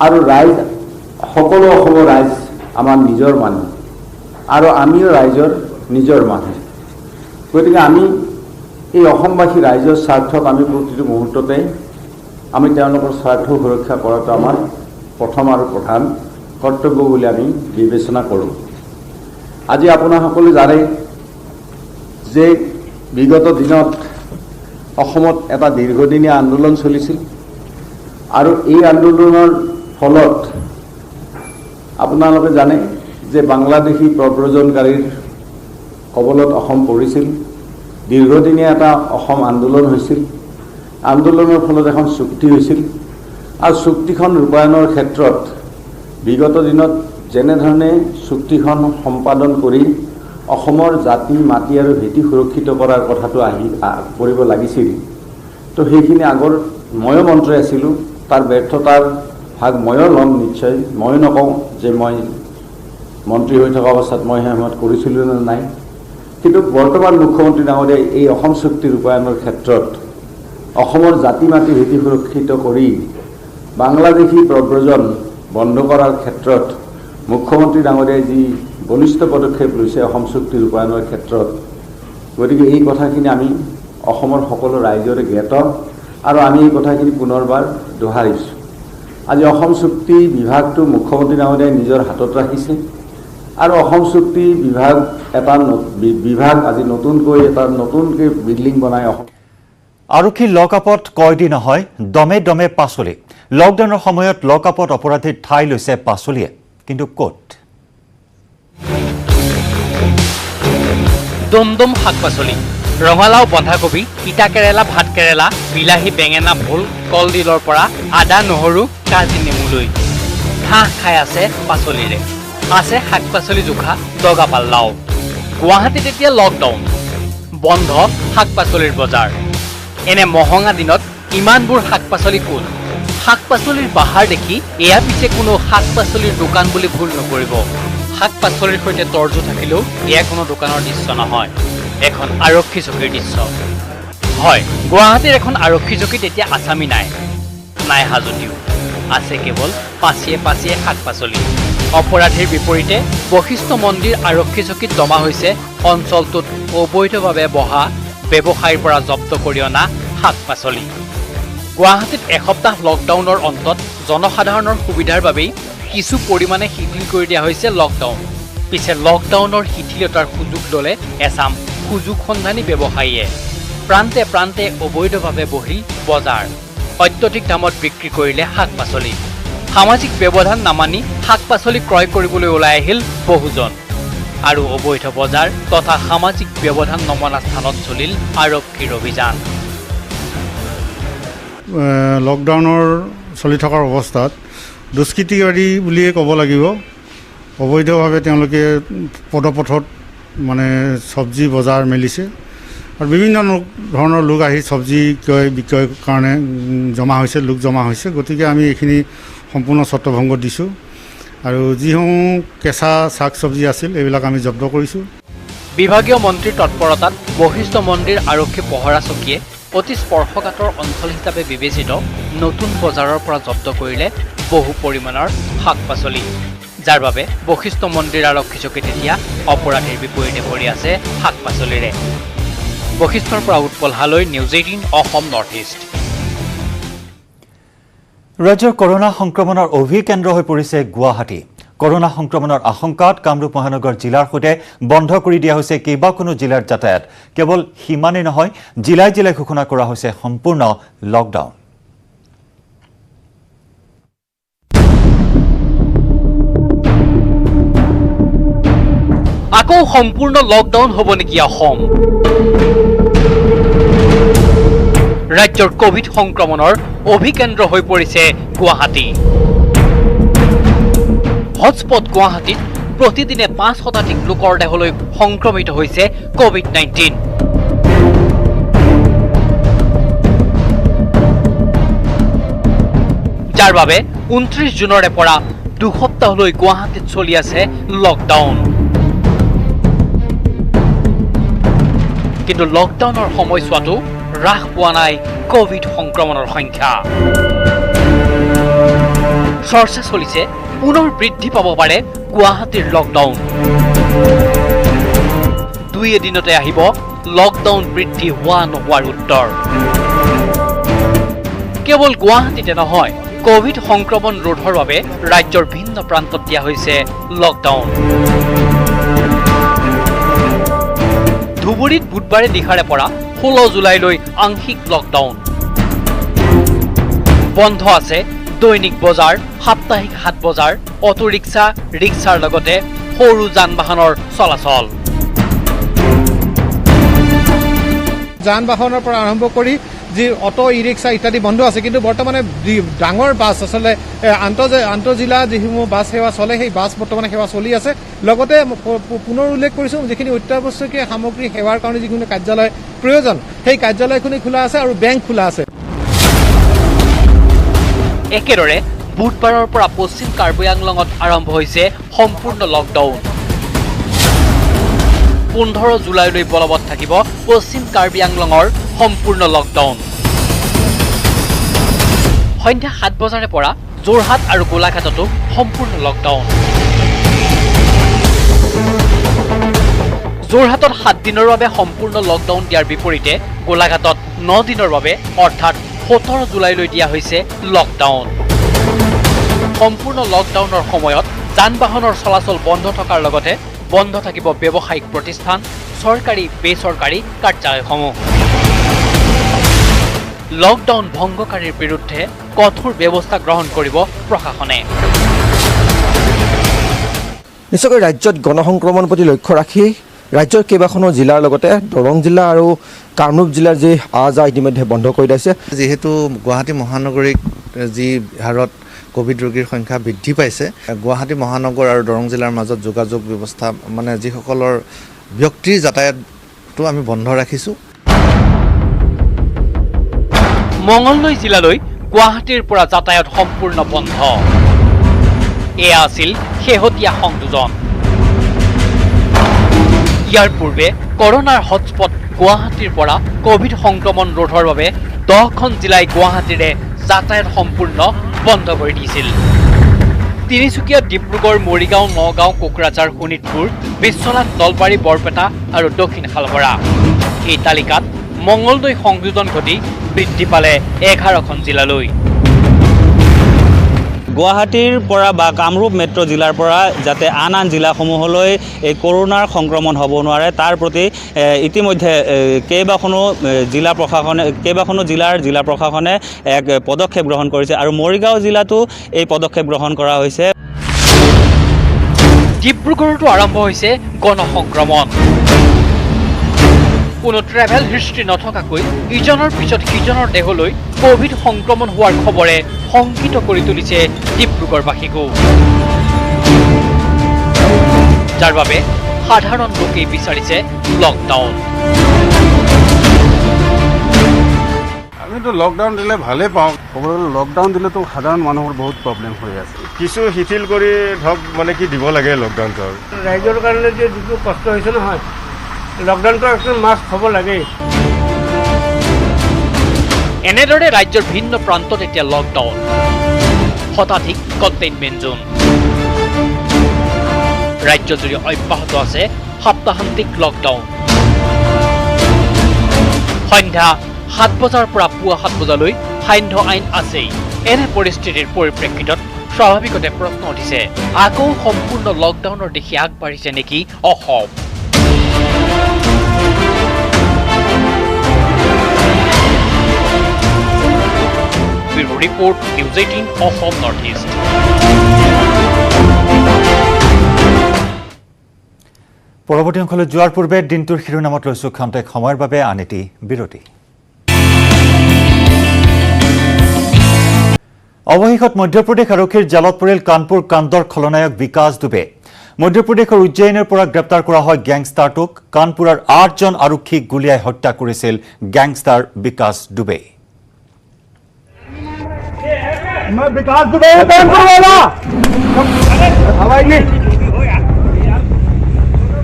আৰু ৰাইজ সকলো অসমৰ ৰাইজ আমাৰ নিজৰ মানুহ আৰু আমিও ৰাইজৰ নিজৰ মানুহ গতিকে আমি এই অসমবাসী ৰাইজৰ স্বাৰ্থত আমি প্ৰতিটো মুহূৰ্ততে আমি তেওঁলোকৰ স্বাৰ্থ সুৰক্ষা কৰাটো আমাৰ প্ৰথম আৰু প্ৰধান কৰ্তব্য বুলি আমি বিবেচনা কৰোঁ আজি আপোনাসকলে জানে যে বিগত দিনত অসমত এটা দীৰ্ঘদিনীয়া আন্দোলন চলিছিল আৰু এই আন্দোলনৰ ফলত আপোনালোকে জানে যে বাংলাদেশী প্ৰব্ৰজনকাৰীৰ কবলত অসম পৰিছিল দীৰ্ঘদিনীয়া এটা অসম আন্দোলন হৈছিল আন্দোলনৰ ফলত এখন চুক্তি হৈছিল আৰু চুক্তিখন ৰূপায়ণৰ ক্ষেত্ৰত বিগত দিনত যেনেধৰণে চুক্তিখন সম্পাদন কৰি অসমৰ জাতি মাটি আৰু ভেটি সুৰক্ষিত কৰাৰ কথাটো কৰিব লাগিছিল তো সেইখিনি আগৰ ময়ো মন্ত্ৰী আছিলোঁ তাৰ ব্যৰ্থতাৰ ভাগ ময়ো ল'ম নিশ্চয় মই নকওঁ যে মই মন্ত্ৰী হৈ থকা অৱস্থাত মই সেই সময়ত কৰিছিলোঁ নে নাই কিন্তু বৰ্তমান মুখ্যমন্ত্ৰী ডাঙৰীয়াই এই অসম চুক্তি ৰূপায়ণৰ ক্ষেত্ৰত অসমৰ জাতি মাটি ভেটি সুৰক্ষিত কৰি বাংলাদেশী প্ৰব্ৰজন বন্ধ কৰাৰ ক্ষেত্ৰত মুখ্যমন্ত্ৰী ডাঙৰীয়াই যি বলিষ্ঠ পদক্ষেপ লৈছে অসম চুক্তি ৰূপায়ণৰ ক্ষেত্ৰত গতিকে এই কথাখিনি আমি অসমৰ সকলো ৰাইজৰে জ্ঞাত আৰু আমি এই কথাখিনি পুনৰবাৰ দোহাৰিছোঁ আজি অসম চুক্তি বিভাগটো মুখ্যমন্ত্ৰী ডাঙৰীয়াই নিজৰ হাতত ৰাখিছে আৰু অসম চুক্তি বিভাগ আজি নতুনকৈ বিল্ডিং বনাই অসম আৰক্ষী লকআপত কয়দি নহয় দমে দমে পাচলি লকডাউনৰ সময়ত লকআপত অপৰাধীৰ ঠাই লৈছে পাচলিয়ে কিন্তু ক'ত দমদম শাক পাচলি ৰঙালাও বন্ধাকবি তিতা কেৰেলা ভাত কেৰেলা বিলাহী বেঙেনা ভোল কলডিলৰ পৰা আদা নহৰু কাজি নেমুলৈ ঘাঁহ খাই আছে পাচলিৰে আছে শাক পাচলি জোখা দগা পাল্লাও গুৱাহাটীত এতিয়া লকডাউন বন্ধ শাক পাচলিৰ বজাৰ এনে মহঙা দিনত ইমানবোৰ শাক পাচলি ক'ত শাক পাচলিৰ বাহাৰ দেখি এয়া পিছে কোনো শাক পাচলিৰ দোকান বুলি ভুল নকৰিব শাক পাচলিৰ সৈতে তৰ্জু থাকিলেও এয়া কোনো দোকানৰ দৃশ্য নহয় এখন আৰক্ষী চকীৰ দৃশ্য হয় গুৱাহাটীৰ এখন আৰক্ষী চকীত এতিয়া আছামী নাই হাজতিও আছে কেৱল পাচিয়ে পাচিয়ে শাক পাচলি অপৰাধীৰ বিপৰীতে বশিষ্ঠ মন্দিৰ আৰক্ষী চকীত জমা হৈছে অঞ্চলটোত অবৈধভাৱে বহা ব্যৱসায়ীৰ পৰা জব্দ কৰি অনা শাক পাচলি গুৱাহাটীত এসপ্তাহ লকডাউনৰ অন্তত জনসাধাৰণৰ সুবিধাৰ বাবেই কিছু পৰিমাণে শিথিল কৰি দিয়া হৈছে লকডাউন পিছে লকডাউনৰ শিথিলতাৰ সুযোগ ল'লে এছাম সুযোগ সন্ধানী ব্যৱসায়ীয়ে প্ৰান্তে প্ৰান্তে অবৈধভাৱে বহিল বজাৰ অত্যধিক দামত বিক্ৰী কৰিলে শাক পাচলি সামাজিক ব্যৱধান নামানি শাক পাচলি ক্ৰয় কৰিবলৈ ওলাই আহিল বহুজন আৰু অবৈধ বজাৰ তথা সামাজিক ব্যৱধান নমনা স্থানত চলিল আৰক্ষীৰ অভিযান লকডাউনৰ চলি থকাৰ অৱস্থাত দুষ্কৃতিকাৰী বুলিয়ে ক'ব লাগিব অবৈধভাৱে তেওঁলোকে পদপথত মানে চব্জি বজাৰ মেলিছে আৰু বিভিন্ন ধৰণৰ লোক আহি চব্জি বিক্ৰয়ৰ কাৰণে লোক জমা হৈছে গতিকে আমি এইখিনি সম্পূৰ্ণ ছত্ৰভংগ দিছোঁ আৰু যিসমূহ কেঁচা শাক চব্জি আছিল এইবিলাক আমি জব্দ কৰিছোঁ বিভাগীয় মন্ত্ৰীৰ তৎপৰতাত বশিষ্ঠ মন্দিৰ আৰক্ষী পহৰা চকীয়ে অতি স্পৰ্শকাতৰ অঞ্চল হিচাপে বিবেচিত নতুন বজাৰৰ পৰা জব্দ কৰিলে বহু পৰিমাণৰ শাক পাচলি, যাৰ বাবে বশিষ্ঠ মন্দিৰ আৰক্ষী চকীত এতিয়া অপৰাধীৰ বিপৰীতে ভৰি আছে শাক পাচলিৰে। বশিষ্ঠৰ পৰা উৎপল হালৈ, নিউজ 18 অসম নৰ্থ ইষ্ট। ৰাজ্যৰ কৰোনা সংক্ৰমণৰ অভিকেন্দ্ৰ হৈ পৰিছে গুৱাহাটী। কৰোনা সংক্ৰমণৰ আশংকাত কামৰূপ মহানগৰ জিলাৰ সৈতে বন্ধ কৰি দিয়া হৈছে কেইবাখনো জিলাৰ যাতায়াত। কেৱল সিমানেই নহয়, জিলাই জিলাই ঘোষণা কৰা হৈছে সম্পূৰ্ণ লকডাউন। আকৌ সম্পূৰ্ণ লকডাউন হ'ব নেকি অসম? ৰাজ্যৰ কোভিড সংক্ৰমণৰ অভিকেন্দ্ৰ হৈ পৰিছে গুৱাহাটী। হটস্পট গুৱাহাটীত প্ৰতিদিনে 5 শতাধিক লোকৰ দেহলৈ সংক্ৰমিত হৈছে কোভিড-19। যাৰ বাবে 29 জুনৰে পৰা 2 সপ্তাহলৈ গুৱাহাটীত চলি আছে লকডাউন। কিন্তু লকডাউনৰ সময়ছোৱাতো হ্ৰাস পোৱা নাই কোভিড সংক্ৰমণৰ সংখ্যা। চৰ্চা চলিছে পুনৰ বৃদ্ধি পাব পাৰে গুৱাহাটীৰ লকডাউন। 2 এদিনতে আহিব লকডাউন বৃদ্ধি হোৱা নোহোৱাৰ উত্তৰ। কেৱল গুৱাহাটীতে নহয়, কোভিড সংক্ৰমণ ৰোধৰ বাবে ৰাজ্যৰ ভিন্ন প্ৰান্তত দিয়া হৈছে লকডাউন। ধুবুৰীত বুধবাৰে নিশাৰে পৰা 16 জুলাইলৈ আংশিক লকডাউন। বন্ধ আছে দৈনিক বজাৰ, সাপ্তাহিক হাট বজাৰ, অটো ৰিক্সা, ৰিক্সাৰ লগতে সৰু যান বাহনৰ চলাচল। যান বাহনৰ পৰা আৰম্ভ কৰি যি অটো ই ৰিক্সা ইত্যাদি বন্ধ আছে, কিন্তু বৰ্তমানে ডাঙৰ বাছ আচলতে আন্তঃজিলা যিসমূহ বাছ সেৱা চলে সেই বাছ বৰ্তমানে সেৱা চলি আছে। লগতে পুনৰ উল্লেখ কৰিছোঁ, যিখিনি অত্যাৱশ্যকীয় সামগ্ৰী সেৱাৰ কাৰণে যিখিনি কাৰ্যালয় প্ৰয়োজন সেই কাৰ্যালয়খিনি খোলা আছে আৰু বেংক খোলা আছে। একেদৰে বুধবাৰৰ পৰা পশ্চিম কাৰ্বি আংলঙত আৰম্ভ হৈছে সম্পূৰ্ণ লকডাউন। 15 জুলাইলৈ বলবৎ থাকিব পশ্চিম কাৰ্বি আংলঙৰ সম্পূৰ্ণ লকডাউন। সন্ধ্যা 7 বজাৰে পৰা যোৰহাট আৰু গোলাঘাটতো সম্পূৰ্ণ লকডাউন। যোৰহাটত 7 দিনৰ বাবে সম্পূৰ্ণ লকডাউন দিয়াৰ বিপৰীতে গোলাঘাটত 9 দিনৰ বাবে অৰ্থাৎ 17 জুলাইলৈ দিয়া হৈছে লকডাউন। সম্পূৰ্ণ লকডাউনৰ সময়ত যান বাহনৰ চলাচল বন্ধ থকাৰ লগতে বন্ধ থাকিব ব্যৱসায়িক প্ৰতিষ্ঠান, চৰকাৰী বেচৰকাৰী কাৰ্যালয়সমূহ। লকডাউন ভংগকাৰীৰ বিৰুদ্ধে কঠোৰ ব্যৱস্থা গ্ৰহণ কৰিব প্ৰশাসনে। নিশ্চয়কৈ ৰাজ্যত গণসংক্ৰমণৰ প্ৰতি লক্ষ্য ৰাখি ৰাজ্যৰ কেইবাখনো জিলাৰ লগতে দৰং জিলা আৰু কামৰূপ জিলাৰ যি আহ-যাহ ইতিমধ্যে বন্ধ কৰি দিছে। যিহেতু গুৱাহাটী মহানগৰীত যি হাৰত কোভিড ৰোগীৰ সংখ্যা বৃদ্ধি পাইছে, গুৱাহাটী মহানগৰ আৰু দৰং জিলাৰ মাজত যোগাযোগ ব্যৱস্থা মানে যিসকলৰ ব্যক্তিৰ যাতায়াতটো আমি বন্ধ ৰাখিছোঁ। মঙলদৈ জিলালৈ গুৱাহাটীৰ পৰা যাতায়াত সম্পূৰ্ণ বন্ধ। এয়া আছিল শেহতীয়া সংযোজন। ইয়াৰ পূৰ্বে কৰোনাৰ হটস্পট গুৱাহাটীৰ পৰা কোভিড সংক্ৰমণ ৰোধৰ বাবে 10খন জিলাই গুৱাহাটীৰে যাতায়াত সম্পূৰ্ণ বন্ধ কৰি দিছিল। তিনিচুকীয়া, ডিব্ৰুগড়, মৰিগাঁও, নগাঁও, কোকৰাঝাৰ, শোণিতপুৰ, বিশ্বনাথ, নলবাৰী, বৰপেটা আৰু দক্ষিণ শালমৰা। এই তালিকাত মঙলদৈ সংযোজন ঘটি বৃদ্ধি পালে 11খন জিলালৈ। গুৱাহাটীৰ পৰা বা কামৰূপ মেট্ৰ' জিলাৰ পৰা যাতে আন আন জিলাসমূহলৈ এই কৰোনাৰ সংক্ৰমণ হ'ব নোৱাৰে তাৰ প্ৰতি ইতিমধ্যে কেইবাখনো জিলাৰ জিলা প্ৰশাসনে এক পদক্ষেপ গ্ৰহণ কৰিছে আৰু মৰিগাঁও জিলাতো এই পদক্ষেপ গ্ৰহণ কৰা হৈছে। ডিব্ৰুগড়তো আৰম্ভ হৈছে গণসংক্ৰমণ। কোনো ট্ৰেভেল হিষ্ট্ৰী নথকাকৈ ইজনৰ পিছত সিজনৰ দেহলৈ কোভিড সংক্ৰমণ হোৱাৰ খবৰে শংকিত কৰি তুলিছে ডিব্ৰুগড়বাসীকো, যাৰ বাবে সাধাৰণ লোকেই বিচাৰিছে লকডাউন। আমিতো লকডাউন দিলে ভালেই পাওঁ। ক'বলৈ গ'লে লকডাউন দিলেতো সাধাৰণ মানুহৰ বহুত প্ৰব্লেম হৈ আছে। কিছু শিথিল কৰি ধৰক মানে কি দিব লাগে লকডাউনটো। ৰাইজৰ কাৰণে যে যিটো কষ্ট হৈছে নহয়, লকডাউনটো একদম মাস্ক হ'ব লাগে। এনেদৰে ৰাজ্যৰ ভিন্ন প্ৰান্তত এতিয়া লকডাউন, শতাধিক কণ্টেইনমেণ্ট জোন। ৰাজ্যজুৰি অব্যাহত আছে সপ্তাহান্তিক লকডাউন। সন্ধ্যা 7 বজাৰ পৰা পুৱা 7 বজালৈ সান্ধ্য আইন আছেই। এনে পৰিস্থিতিৰ পৰিপ্ৰেক্ষিতত স্বাভাৱিকতে প্ৰশ্ন উঠিছে, আকৌ সম্পূৰ্ণ লকডাউনৰ দিশে আগবাঢ়িছে নেকি Assam? Report news 18 Assam north east. পৰৱৰ্তী অংশলৈ যোৱাৰ পূৰ্বে দিনটোৰ শিৰোনামত লৈছো ক্ষন্তেক সময়ৰ বাবে আন এটি বিৰতি। অৱশেষত মধ্যপ্ৰদেশ আৰক্ষীৰ জালত পৰিল কানপুৰ কাণ্ডৰ খলনায়ক বিকাশ দুবে। মধ্যপ্ৰদেশৰ উজ্জয়িনীৰ পৰা গ্ৰেপ্তাৰ কৰা হয় গেংষ্টাৰটোক। কানপুৰৰ 8জন আৰক্ষীক গুলীয়াই হত্যা কৰিছিল গেংষ্টাৰ বিকাশ দুবে।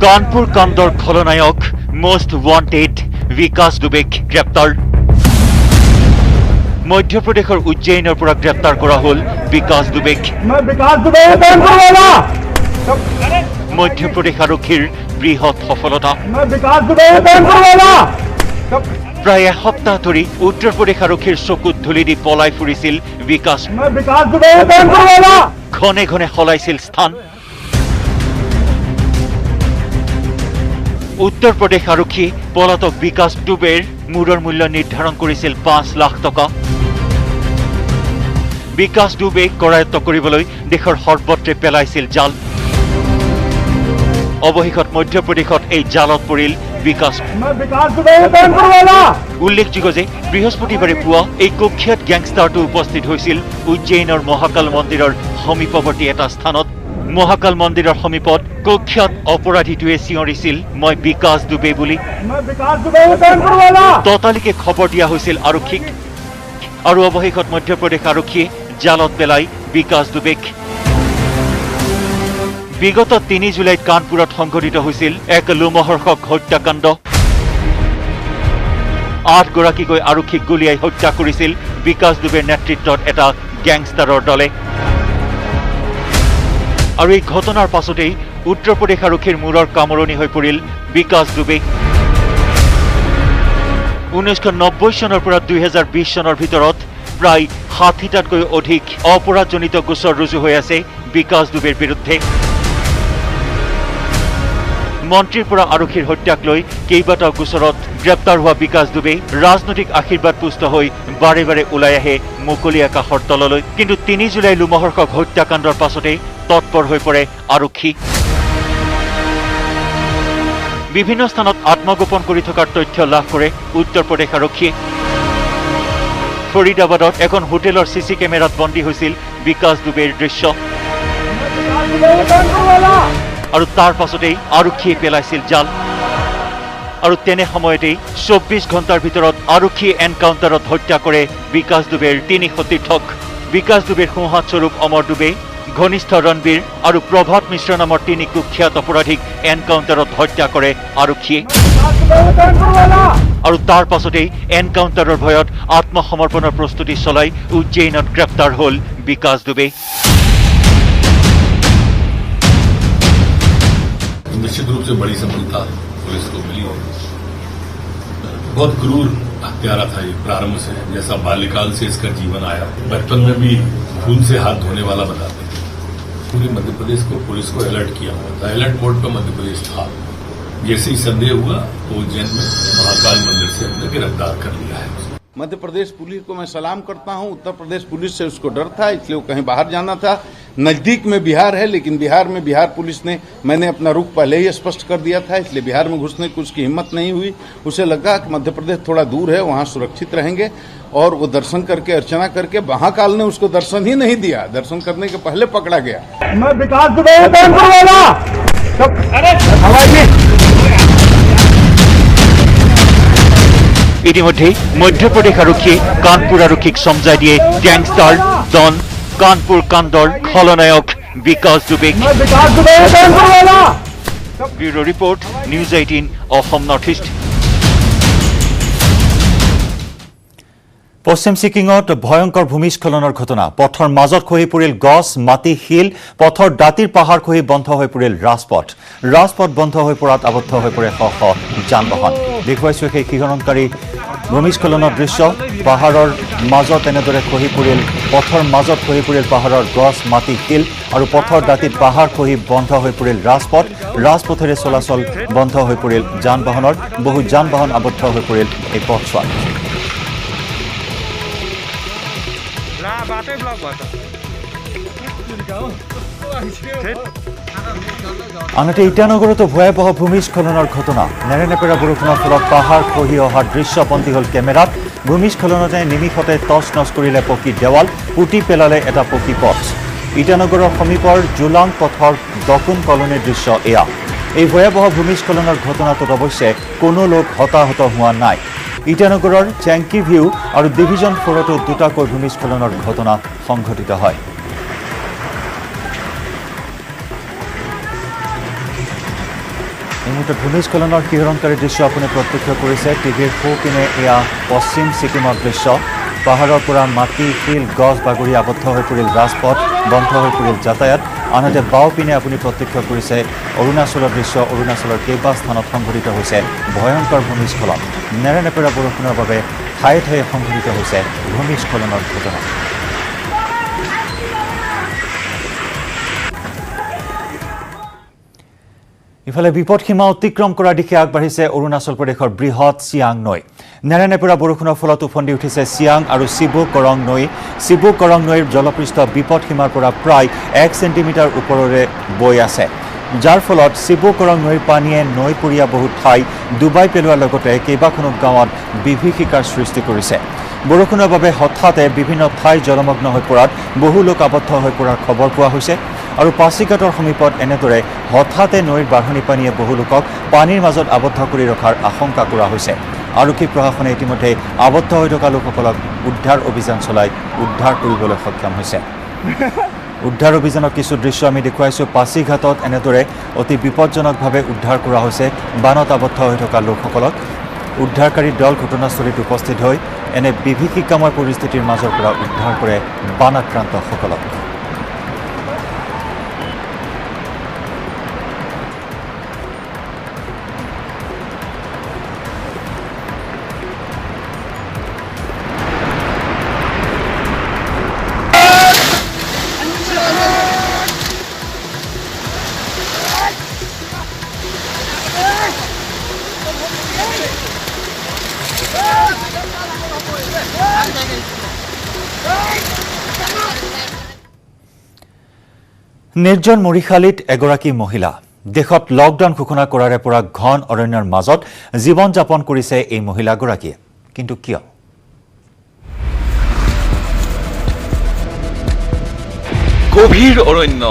কানপুৰ কাণ্ডৰ খলনায়ক মোষ্ট ৱান্টেড বিকাশ দুবেক গ্ৰেপ্তাৰ। মধ্যপ্ৰদেশৰ উজ্জয়িনীৰ পৰা গ্ৰেপ্তাৰ কৰা হ'ল বিকাশ দুবেক। মধ্যপ্ৰদেশ আৰক্ষীৰ বৃহৎ সফলতা। প্ৰায় এসপ্তাহ ধৰি উত্তৰ প্ৰদেশ আৰক্ষীৰ চকুত ধূলি দি পলাই ফুৰিছিল বিকাশ। ঘনে ঘনে সলাইছিল স্থান। উত্তৰ প্ৰদেশ আৰক্ষী পলাতক বিকাশ দুবেৰ মূৰৰ মূল্য নিৰ্ধাৰণ কৰিছিল 5 লাখ টকা। বিকাশ দুবেক কৰায়ত্ব কৰিবলৈ দেশৰ সৰ্বত্ৰে পেলাইছিল জাল। অৱশেষত মধ্যপ্ৰদেশত এই জালত পৰিল বিকাশ। উল্লেখযোগ্য যে বৃহস্পতিবাৰে পুৱা এই কুখ্যাত গেংষ্টাৰটো উপস্থিত হৈছিল উজ্জয়িনৰ মহাকাল মন্দিৰৰ সমীপৱৰ্তী এটা স্থানত। মহাকাল মন্দিৰৰ সমীপত কুখ্যাত অপৰাধীটোৱে চিঞৰিছিল, মই বিকাশ দুবে বুলি। ততালিকে খবৰ দিয়া হৈছিল আৰক্ষীক আৰু অৱশেষত মধ্যপ্ৰদেশ আৰক্ষীয়ে জালত পেলাই বিকাশ দুবেক। বিগত 3 জুলাইত কানপুৰত সংঘটিত হৈছিল এক লোমহৰ্ষক হত্যাকাণ্ড। 8 গৰাকীকৈ আৰক্ষীক গুলীয়াই হত্যা কৰিছিল বিকাশ দুবেৰ নেতৃত্বত এটা গেংষ্টাৰৰ দলে। আৰু এই ঘটনাৰ পাছতেই উত্তৰ প্ৰদেশ আৰক্ষীৰ মূৰৰ কামৰণি হৈ পৰিল বিকাশ দুবে। 1990 চনৰ পৰা 2020 চনৰ ভিতৰত প্ৰায় 60টাতকৈ অধিক অপৰাধজনিত গোচৰ ৰুজু হৈ আছে বিকাশ দুবেৰ বিৰুদ্ধে। মন্ত্ৰীৰ পৰা আৰক্ষীৰ হত্যাক লৈ কেইবাটাও গোচৰত গ্ৰেপ্তাৰ হোৱা বিকাশ দুবে ৰাজনৈতিক আশীৰ্বাদ পুষ্ট হৈ বাৰে বাৰে ওলাই আহে মুকলি আকাশৰ তললৈ। কিন্তু 3 জুলাই লোমহৰ্ষক হত্যাকাণ্ডৰ পাছতেই তৎপৰ হৈ পৰে আৰক্ষী। বিভিন্ন স্থানত আত্মগোপন কৰি থকাৰ তথ্য লাভ কৰে উত্তৰ প্ৰদেশ আৰক্ষীয়ে। ফৰিদাবাদত এখন হোটেলৰ চিচি কেমেৰাত বন্দী হৈছিল বিকাশ দুবেৰ দৃশ্য। আৰু তাৰ পাছতেই আৰক্ষীয়ে পেলাইছিল জাল। আৰু তেনে সময়তেই 24 ঘণ্টাৰ ভিতৰত আৰক্ষীয়ে এনকাউণ্টাৰত হত্যা কৰে বিকাশ দুবেৰ 3 সতীৰ্থক। বিকাশ দুবেৰ সোঁহাতস্বৰূপ অমৰ দুবে, ঘনিষ্ঠ ৰণবীৰ আৰু প্ৰভাত মিশ্ৰ নামৰ 3 কুখ্যাত অপৰাধীক এনকাউণ্টাৰত হত্যা কৰে আৰক্ষীয়ে। আৰু তাৰ পাছতেই এনকাউণ্টাৰৰ ভয়ত আত্মসমৰ্পণৰ প্ৰস্তুতি চলাই উজ্জয়িনত গ্ৰেপ্তাৰ হ'ল বিকাশ দুবে। निश्चित रूप से बड़ी सफलता पुलिस को मिली है। बहुत क्रूर हत्यारा था ये प्रारंभ से, जैसा बाल्यकाल से इसका जीवन आया। बचपन में भी खून से हाथ धोने वाला बताते थे। पूरे मध्य प्रदेश को पुलिस को अलर्ट किया हुआ था, अलर्ट मोड पर मध्य प्रदेश था। जैसे ही संदेह हुआ तो उज्जैन में महाकाल मंदिर से हमने गिरफ्तार कर लिया है। मध्य प्रदेश पुलिस को मैं सलाम करता हूं। उत्तर प्रदेश पुलिस से उसको डर था, इसलिए वो कहीं बाहर जाना था। नजदीक में बिहार है, लेकिन बिहार में बिहार पुलिस ने, मैंने अपना रुख पहले ही स्पष्ट कर दिया था, इसलिए बिहार में घुसने की उसकी हिम्मत नहीं हुई। उसे लगा कि मध्य प्रदेश थोड़ा दूर है, वहां सुरक्षित रहेंगे, और वो दर्शन करके अर्चना करके महाकाल ने उसको दर्शन ही नहीं दिया। दर्शन करने के पहले पकड़ा गया। मैं विकास दुबे ইতিমধ্যে মধ্যপ্ৰদেশ আৰক্ষীয়ে কানপুৰ আৰক্ষীক সমজাই দিয়ে গেংষ্টাৰ ডন কানপুৰ কাণ্ডৰ খলনায়ক বিকাশ দুবেক। Bureau report news 18 Assam north east. পশ্চিম ছিকিমত ভয়ংকৰ ভূমিস্খলনৰ ঘটনা। পথৰ মাজত খহি পৰিল গছ, মাটি, শিল। পথৰ দাঁতিৰ পাহাৰ খহি বন্ধ হৈ পৰিল ৰাজপথ। ৰাজপথ বন্ধ হৈ পৰাত আবদ্ধ হৈ পৰে শ শ যান বাহন। দেখুৱাইছো সেই শিহৰণকাৰী ভূমিস্খলনৰ দৃশ্য। পাহাৰৰ মাজত এনেদৰে খহি পৰিল, পথৰ মাজত খহি পৰিল পাহাৰৰ গছ, মাটি, শিল আৰু পথৰ দাঁতিত পাহাৰ খহি বন্ধ হৈ পৰিল ৰাজপথ। ৰাজপথেৰে চলাচল বন্ধ হৈ পৰিল যান বাহনৰ। বহু যান বাহন আবদ্ধ হৈ পৰিল এই পথছোৱাত। আনহাতে ইটানগৰতো ভয়াবহ ভূমিস্খলনৰ ঘটনা। নেৰানেপেৰা বৰষুণৰ ফলত পাহাৰ খহি অহাৰ দৃশ্য বন্দী হ'ল কেমেৰাত। ভূমিস্খলনতে নিমিষতে তছ নছ কৰিলে পকী দেৱাল, পুতি পেলালে এটা পকী পথ। ইটানগৰৰ সমীপৰ জোলাং পথৰ দকুন কলনীৰ দৃশ্য এয়া। এই ভয়াবহ ভূমিস্খলনৰ ঘটনাটোত অৱশ্যে কোনো লোক হতাহত হোৱা নাই। ইটানগৰৰ চেংকি ভিউ আৰু ডিভিজন 4তো দুটাকৈ ভূমিস্খলনৰ ঘটনা সংঘটিত হয়। এই মুহূৰ্তে ভূমিস্খলনৰ শিহৰণকাৰী দৃশ্য আপুনি প্ৰত্যক্ষ কৰিছে। টিভিৰ সোঁপিনে এয়া পশ্চিম ছিকিমৰ দৃশ্য। পাহাৰৰ পৰা মাটি, শিল, গছ বাগৰি আবদ্ধ হৈ পৰিল ৰাজপথ, বন্ধ হৈ পৰিল যাতায়াত। আনহাতে বাওঁপিনে আপুনি প্ৰত্যক্ষ কৰিছে অৰুণাচলৰ দৃশ্য। অৰুণাচলৰ কেইবা স্থানত সংঘটিত হৈছে ভয়ংকৰ ভূমিস্খলন। নেৰানেপেৰা বৰষুণৰ বাবে ঠায়ে ঠায়ে সংঘটিত হৈছে ভূমিস্খলনৰ ঘটনা। ইফালে বিপদসীমা অতিক্ৰম কৰাৰ দিশে আগবাঢ়িছে অৰুণাচল প্ৰদেশৰ বৃহৎ চিয়াং নৈ। নেৰানেপেৰা বৰষুণৰ ফলত উফন্দি উঠিছে চিয়াং আৰু চিবু কৰং নৈ। চিবু কৰং নৈৰ জলপৃষ্ঠ বিপদসীমাৰ পৰা প্ৰায় 1 চেণ্টিমিটাৰ ওপৰেৰে বৈ আছে, যাৰ ফলত চিবু কৰং নৈৰ পানীয়ে নৈপৰীয়া বহু ঠাই ডুবাই পেলোৱাৰ লগতে কেইবাখনো গাঁৱত বিভীষিকাৰ সৃষ্টি কৰিছে। বৰষুণৰ বাবে হঠাতে বিভিন্ন ঠাই জলমগ্ন হৈ পৰাত বহু লোক আবদ্ধ হৈ পৰাৰ খবৰ পোৱা হৈছে। আৰু পাছিঘাটৰ সমীপত এনেদৰে হঠাতে নৈৰ বাঢ়নি পানীয়ে বহু লোকক পানীৰ মাজত আবদ্ধ কৰি ৰখাৰ আশংকা কৰা হৈছে। আৰক্ষী প্ৰশাসনে ইতিমধ্যে আবদ্ধ হৈ থকা লোকসকলক উদ্ধাৰ অভিযান চলাই উদ্ধাৰ কৰিবলৈ সক্ষম হৈছে। উদ্ধাৰ অভিযানৰ কিছু দৃশ্য আমি দেখুৱাইছোঁ। পাছিঘাটত এনেদৰে অতি বিপদজনকভাৱে উদ্ধাৰ কৰা হৈছে বানত আবদ্ধ হৈ থকা লোকসকলক। উদ্ধাৰকাৰী দল ঘটনাস্থলীত উপস্থিত হৈ এনে বিভীষিকাময় পৰিস্থিতিৰ মাজৰ পৰা উদ্ধাৰ কৰে বান আক্ৰান্তসকলক। নিৰ্জন মৰিশালীত এগৰাকী মহিলা। দেশত লকডাউন ঘোষণা কৰাৰে পৰা ঘন অৰণ্যৰ মাজত জীৱন যাপন কৰিছে এই মহিলাগৰাকীয়ে। কিন্তু কিয়? গভীৰ অৰণ্য,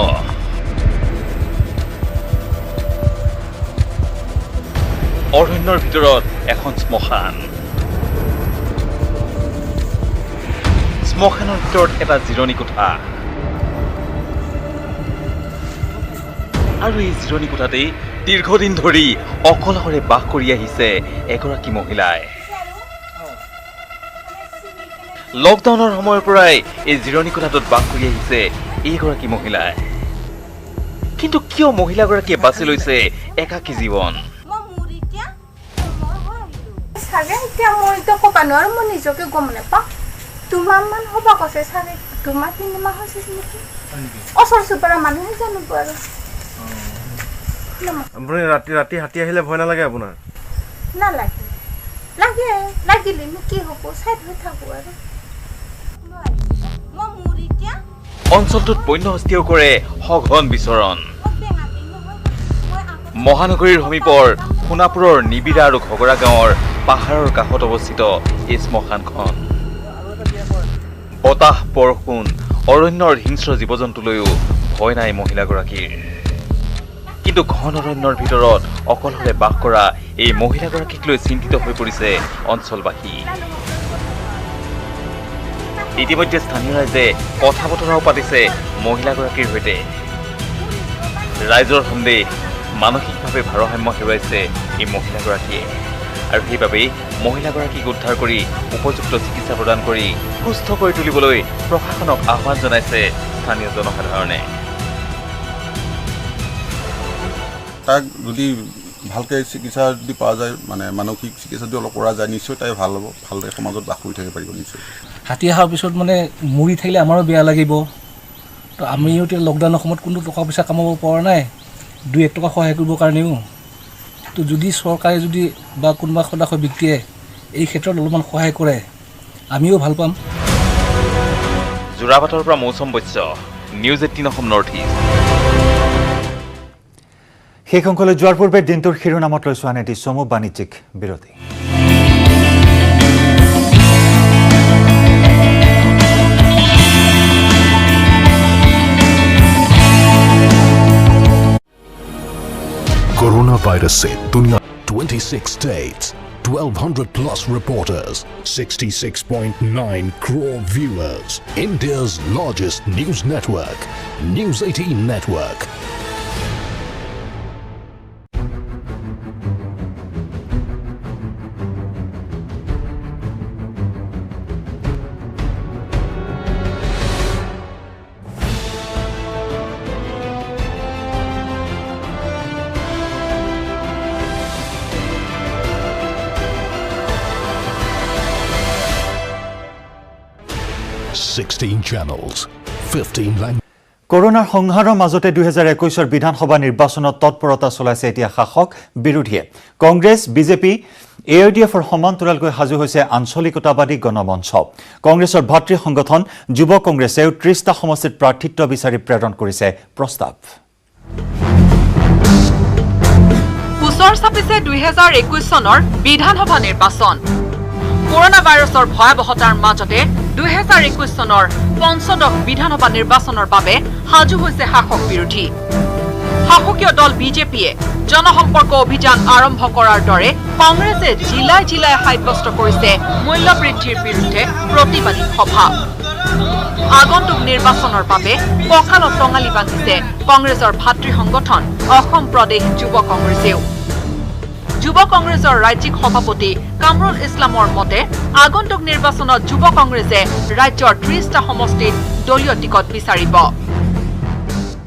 অৰণ্যৰ ভিতৰত এখন শ্মশান। শ্মশানৰ ভিতৰত এটা জিৰণি কোঠা। আৰু এই জিৰণি কোঠাতেই দীৰ্ঘদিন ধৰি অকলশৰে বাস কৰি আহিছে এগৰাকী মহিলাই। লকডাউনৰ সময়ৰ পৰাই এই জিৰণি কোঠাটোত বাস কৰি আহিছে এইগৰাকী মহিলাই। কিন্তু কিয় মহিলাগৰাকীয়ে বাছি লৈছে একাকী জীৱন? চাগে এতিয়া মই এতিয়া ক'ব নোৱাৰো, মই নিজকে গম নাপাওঁ। 2 মাহমান হ'ব কৈছে, চাগে 2 মাহ 3 মাহ হৈছে নেকি। ওচৰ চুবুৰীয়া মানুহে জানিব আৰু। আপুনি ৰাতি হাতী আহিলে ভয় নালাগে আপোনাৰ? নালাগে, লাগে লাগিলে কি হ'ব, চাই হৈ থাকো আৰু। অঞ্চলটোত বন্য হস্তীও কৰে সঘন বিচৰণ। মহানগৰীৰ সমীপৰ সোণাপুৰৰ নিবিৰা আৰু ঘগৰা গাঁৱৰ পাহাৰৰ কাষত অৱস্থিত এই শ্মশানখন। বতাহ, বৰষুণ, অৰণ্যৰ হিংস্ৰ জীৱ জন্তুলৈও ভয় নাই মহিলাগৰাকীৰ। কিন্তু ঘন অৰণ্যৰ ভিতৰত অকলশৰে বাস কৰা এই মহিলাগৰাকীক লৈ চিন্তিত হৈ পৰিছে অঞ্চলবাসী। ইতিমধ্যে স্থানীয় ৰাইজে কথা বতৰাও পাতিছে মহিলাগৰাকীৰ সৈতে। ৰাইজৰ সন্দেহ মানসিকভাৱে ভাৰসাম্য হেৰুৱাইছে এই মহিলাগৰাকীয়ে আৰু সেইবাবেই মহিলাগৰাকীক উদ্ধাৰ কৰি উপযুক্ত চিকিৎসা প্ৰদান কৰি সুস্থ কৰি তুলিবলৈ প্ৰশাসনক আহ্বান জনাইছে স্থানীয় জনসাধাৰণে। তাক যদি ভালকৈ চিকিৎসা যদি পোৱা যায়, মানে মানসিক চিকিৎসা যদি অলপ কৰা যায়, নিশ্চয় তাই ভাল হ'ব, ভালদৰে সমাজত বাস কৰি থাকিব পাৰিব নিশ্চয়। হাতী অহাৰ পিছত মানে মৰি থাকিলে আমাৰো বেয়া লাগিব। তো আমিও এতিয়া লকডাউনৰ সময়ত কোনো টকা পইচা কামাব পৰা নাই, 2-1 টকা সহায় কৰিবৰ কাৰণেও। তো যদি চৰকাৰে যদি বা কোনোবা সদায় ব্যক্তিয়ে এই ক্ষেত্ৰত অলপমান সহায় কৰে, আমিও ভাল পাম। যোৰাবাটৰ পৰা Mousam Baishya, news 18 Assam north east. শেষ অংশলৈ যোৱাৰ পূৰ্বে দিনটোৰ শিৰোনামত লৈছো আন এটি চমু বাণিজ্যিক বিৰতি। Coronavirus se dunia 26 states, 1200 plus reporters, 66.9 crore viewers. India's largest news network, News 18 Network. channels, 15 languages. কৰোনাৰ সংহাৰৰ মাজতে 2021 বিধানসভা নিৰ্বাচনত তৎপৰতা চলাইছে এতিয়া শাসক বিৰোধীয়ে। কংগ্ৰেছ, বিজেপি, AIDFৰ সমান্তৰালকৈ সাজু হৈছে আঞ্চলিকতাবাদী গণমঞ্চ। কংগ্ৰেছৰ ভাতৃ সংগঠন যুৱ কংগ্ৰেছেও 30টা সমষ্টিত প্ৰাৰ্থিত্ব বিচাৰি প্ৰেৰণ কৰিছে প্ৰস্তাৱ। ওচৰ চাপিছে 2021 চনৰ বিধানসভা নিৰ্বাচন। কৰোনা ভাইৰাছৰ ভয়াৱহতাৰ মাজতে 2021 চনৰ পঞ্চদশ বিধানসভা নিৰ্বাচনৰ বাবে সাজু হৈছে শাসক বিৰোধী। শাসকীয় দল বিজেপিয়ে জনসম্পৰ্ক অভিযান আৰম্ভ কৰাৰ দৰে কংগ্ৰেছে জিলাই জিলাই সাব্যস্ত কৰিছে মূল্য বৃদ্ধিৰ বিৰুদ্ধে প্ৰতিবাদী সভা। আগন্তুক নিৰ্বাচনৰ বাবে কঁকালত টঙালি বান্ধিছে কংগ্ৰেছৰ ভাতৃ সংগঠন অসম প্ৰদেশ যুৱ কংগ্ৰেছেও। যুৱ কংগ্ৰেছৰ ৰাজ্যিক সভাপতি কামৰুল ইছলামৰ মতে আগন্তুক নিৰ্বাচনত যুৱ কংগ্ৰেছে ৰাজ্যৰ 30টা সমষ্টিত দলীয় টিকট বিচাৰিব।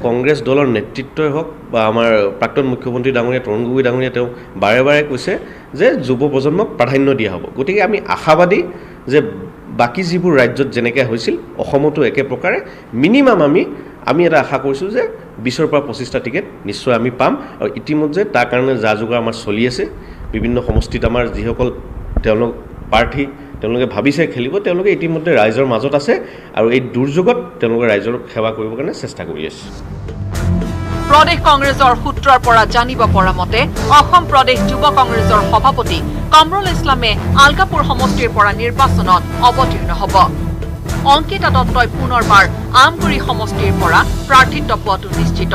কংগ্ৰেছ দলৰ নেতৃত্বই হওক বা আমাৰ প্ৰাক্তন মুখ্যমন্ত্ৰী ডাঙৰীয়া তৰুণ গগৈ ডাঙৰীয়া তেওঁ বাৰে বাৰে কৈছে যে যুৱ প্ৰজন্মক প্ৰাধান্য দিয়া হ'ব। গতিকে আমি আশাবাদী যে বাকী যিবোৰ ৰাজ্যত যেনেকৈ হৈছিল অসমতো একে প্ৰকাৰে মিনিমাম আমি এটা আশা কৰিছোঁ যে 20ৰ পৰা 25টা টিকেট নিশ্চয় আমি পাম। আৰু ইতিমধ্যে তাৰ কাৰণে যা যোগাৰ আমাৰ চলি আছে। বিভিন্ন সমষ্টিত আমাৰ যিসকল তেওঁলোক প্ৰাৰ্থী তেওঁলোকে ভাবিছে খেলিব, তেওঁলোকে ইতিমধ্যে ৰাইজৰ মাজত আছে আৰু এই দুৰ্যোগত তেওঁলোকে ৰাইজৰ সেৱা কৰিবৰ কাৰণে চেষ্টা কৰি আছে। প্ৰদেশ কংগ্ৰেছৰ সূত্ৰৰ পৰা জানিব পৰা মতে অসম প্ৰদেশ যুৱ কংগ্ৰেছৰ সভাপতি কামৰুল ইছলামে আলকাপুৰ সমষ্টিৰ পৰা নিৰ্বাচনত অৱতীৰ্ণ হ'ব। অংকিতা দত্তই পুনৰবাৰ আমগুৰি সমষ্টিৰ পৰা প্ৰাৰ্থিত্ব পোৱাটো নিশ্চিত।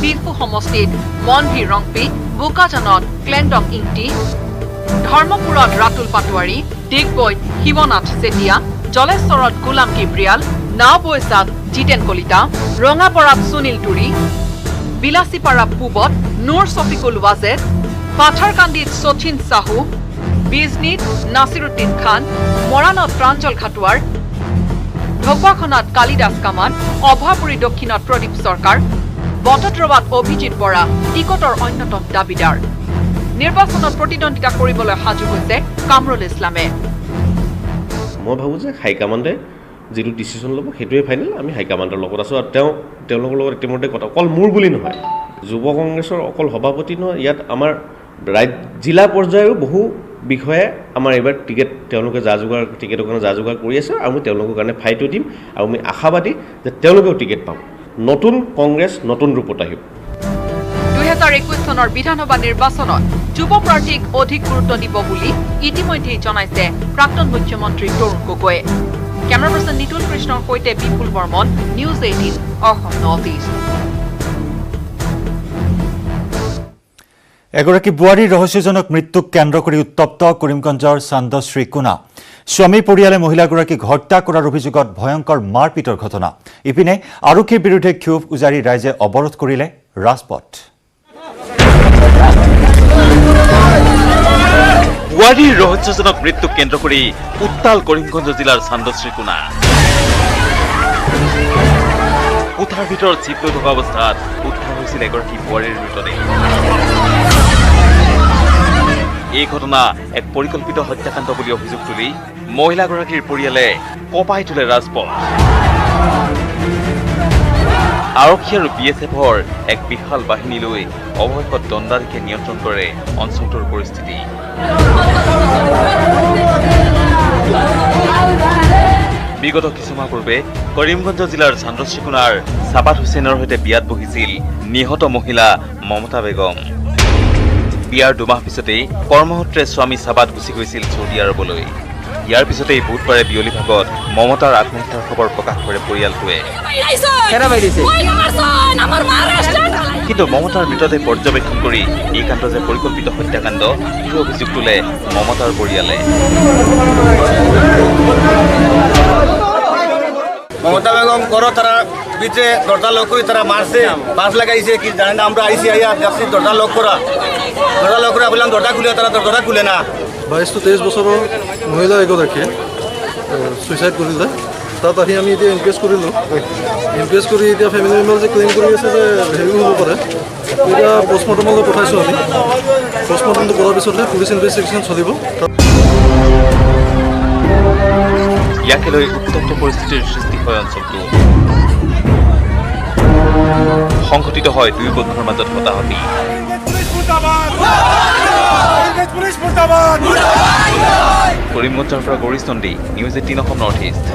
বিফু সমষ্টিত মনভি ৰংপি, বোকাজানত ক্লেণ্ডং ইংটি, ধৰ্মপুৰত ৰাতুল পাটোৱাৰী, ডিগবৈত শিৱনাথ চেতিয়া, জলেশ্বৰত গোলাম কিব্ৰিয়াল, নাওবৈচাত জিতেন কলিতা, ৰঙাপৰাত সুনীল তুৰী, বিলাসীপাৰা পূবত নুৰ ছফিকুল ৱাজেদ, পাথাৰকান্দিত শচীন চাহু, বিজনীত নাছিৰুদ্দিন খান, মৰাণত প্ৰাঞ্জল খাটুৱাৰ, ঢকুৱাখনাত কালিদাস কামান, অভয়াপুৰী দক্ষিণত প্ৰদীপ চৰকাৰ, বটদ্ৰৱাত অভিজিৎ বৰা টিকটৰ অন্যতম দাবীদাৰ। নিৰ্বাচনত প্ৰতিদ্বন্দ্বিতা কৰিবলৈ সাজু হৈছে কামৰুল ইছলামে। মই ভাবোঁ যে হাইকমাণ্ডে যিটো ডিচিশ্যন ল'ব সেইটোৱে ফাইনেল। আমি হাইকমাণ্ডৰ লগত আছোঁ আৰু তেওঁলোকৰ লগত ইতিমধ্যে কথা অকল মোৰ বুলি নহয়, যুৱ কংগ্ৰেছৰ অকল সভাপতি নহয়, ইয়াত আমাৰ জিলা পৰ্যায়ৰো বহু বিষয়ে আমাৰ এইবাৰ টিকেট তেওঁলোকে টিকেটৰ কাৰণে যা যোগাৰ কৰি আছে আৰু আমি তেওঁলোকৰ কাৰণে ফাইটো দিম আৰু আমি আশাবাদী যে তেওঁলোকেও টিকেট পাম। নতুন কংগ্ৰেছ নতুন ৰূপত আহিব। 2021 চনৰ বিধানসভা নিৰ্বাচনত যুৱ প্ৰাৰ্থীক অধিক গুৰুত্ব দিব বুলি ইতিমধ্যেই জনাইছে প্ৰাক্তন মুখ্যমন্ত্ৰী তৰুণ গগৈয়ে। কেমেৰা পাৰ্চন নিতুল কৃষ্ণৰ সৈতে Bipul Barman, news 18 Assam north east. এগৰাকী বোৱাৰীৰ ৰহস্যজনক মৃত্যুক কেন্দ্ৰ কৰি উত্তপ্ত কৰিমগঞ্জৰ চান্দশ্ৰী কোনা। স্বামী পৰিয়ালে মহিলাগৰাকীক হত্যা কৰাৰ অভিযোগত ভয়ংকৰ মাৰপিটৰ ঘটনা। ইপিনে আৰক্ষীৰ বিৰুদ্ধে ক্ষোভ উজাৰি ৰাইজে অৱৰোধ কৰিলে ৰাজপথ। বোৱাৰীৰ ৰহস্যজনক মৃত্যুক কেন্দ্ৰ কৰি উত্তাল কৰিমগঞ্জ জিলাৰ চান্দশ্ৰী কোনা। কোঠাৰ ভিতৰত চিপ লৈ থকা অৱস্থাত উদ্ধাৰ হৈছিল এগৰাকী বোৱাৰীৰ মৃতদেহ। এই ঘটনা এক পৰিকল্পিত হত্যাকাণ্ড বুলি অভিযোগ তুলি মহিলাগৰাকীৰ পৰিয়ালে কঁপাই তোলে ৰাজপথ। আৰক্ষী আৰু BSFৰ এক বিশাল বাহিনী লৈ অৱশেষত দণ্ডাধীশে নিয়ন্ত্ৰণ কৰে অঞ্চলটোৰ পৰিস্থিতি। বিগত কিছুমাহ পূৰ্বে কৰিমগঞ্জ জিলাৰ চান্দশ্ৰী কোনাৰ ছাবাত হুছেইনৰ সৈতে বিয়াত বহিছিল নিহত মহিলা মমতা বেগম। বিয়াৰ দুমাহ পিছতেই কৰ্মসূত্ৰে স্বামী ছাবাত গুচি গৈছিল ছৌদি আৰৱলৈ। ইয়াৰ পিছতেই বুধবাৰে বিয়লি ভাগত মমতাৰ আত্মহত্যাৰ খবৰ প্ৰকাশ কৰে পৰিয়ালটোৱে। কিন্তু মমতাৰ মৃতদেহ পৰ্যবেক্ষণ কৰি এই কাণ্ড যে পৰিকল্পিত হত্যাকাণ্ড এই অভিযোগ তোলে মমতাৰ পৰিয়ালে। মমতা বেগম করো তারা পিছে দরজা লক করে তারা মারছে, বাস লাগাইছে কি জানে না। আমরা আইসি আইয়া দেখছি দরজা লক করা, বললাম দরজা খুলে, তারা দরজা খুলে না। 22-23 বছৰৰ মহিলা এগৰাকীয়ে ছুইচাইড কৰিলে। তাত আহি আমি এতিয়া এনকেজ কৰিলোঁ। এনকেজ কৰি এতিয়া ফেমিলি মেম্বাৰ যে ক্লেইম কৰি আছে যে হেৰিও হ'ব পাৰে। এতিয়া পষ্টমৰ্টমলৈ পঠাইছোঁ আমি। পষ্টমৰ্টমটো কৰাৰ পিছতহে পুলিচ ইনভেষ্টিগেশ্যন চলিব। ইয়াকে লৈ উত্তপ্ত পৰিস্থিতিৰ সৃষ্টি হয় অঞ্চলটো। সংঘটিত হয় দুই পক্ষৰ মাজত হতাহতি। কৰিমগঞ্জৰ পৰা Gourish Nandi, news 18 Assam north east.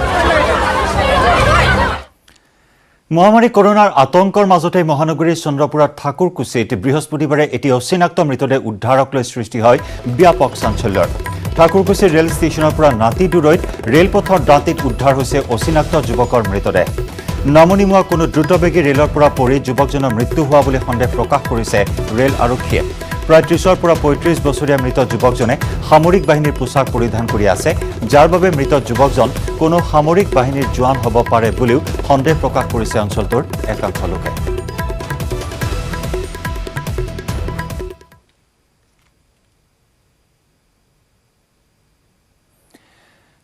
মহামাৰী কৰোনাৰ আতংকৰ মাজতে মহানগৰীৰ চন্দ্ৰপুৰৰ ঠাকুৰকুছিত বৃহস্পতিবাৰে এটি অচিনাক্ত মৃতদেহ উদ্ধাৰক লৈ সৃষ্টি হয় ব্যাপক চাঞ্চল্যৰ। ঠাকুৰকুছিৰ ৰেল ষ্টেচনৰ পৰা নাতি দূৰৈত ৰেলপথৰ দাঁতিত উদ্ধাৰ হৈছে অচিনাক্ত যুৱকৰ মৃতদেহ। নামনিমুৱা কোনো দ্ৰুতবেগী ৰেলৰ পৰা পৰি যুৱকজনৰ মৃত্যু হোৱা বুলি সন্দেহ প্ৰকাশ কৰিছে ৰেল আৰক্ষীয়ে। প্ৰায় 30-ৰ পৰা 35 বছৰীয়া মৃত যুৱকজনে সামৰিক বাহিনীৰ পোছাক পৰিধান কৰি আছে, যাৰ বাবে মৃত যুৱকজন কোনো সামৰিক বাহিনীৰ জোৱান হ'ব পাৰে বুলিও সন্দেহ প্ৰকাশ কৰিছে অঞ্চলটোৰ একাংশ লোকে।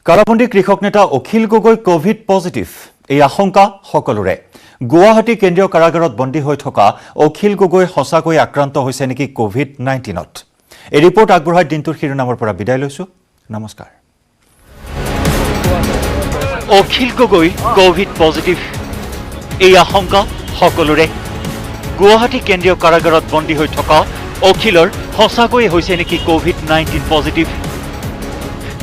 কাৰাবন্দী কৃষক নেতা অখিল গগৈ কোভিড পজিটিভ, এই আশংকা সকলোৰে। গুৱাহাটী কেন্দ্ৰীয় কাৰাগাৰত বন্দী হৈ থকা অখিল গগৈ সঁচাকৈ আক্ৰান্ত হৈছে নেকি কোভিড-19ত? এই ৰিপৰ্ট আগবঢ়াই দিনটোৰ শিৰোনামৰ পৰা বিদায় লৈছো। নমস্কাৰ। অখিল গগৈ কোভিড পজিটিভ, এই আশংকা সকলোৰে। গুৱাহাটী কেন্দ্ৰীয় কাৰাগাৰত বন্দী হৈ থকা অখিলৰ সঁচাকৈয়ে হৈছে নেকি কোভিড-19 পজিটিভ?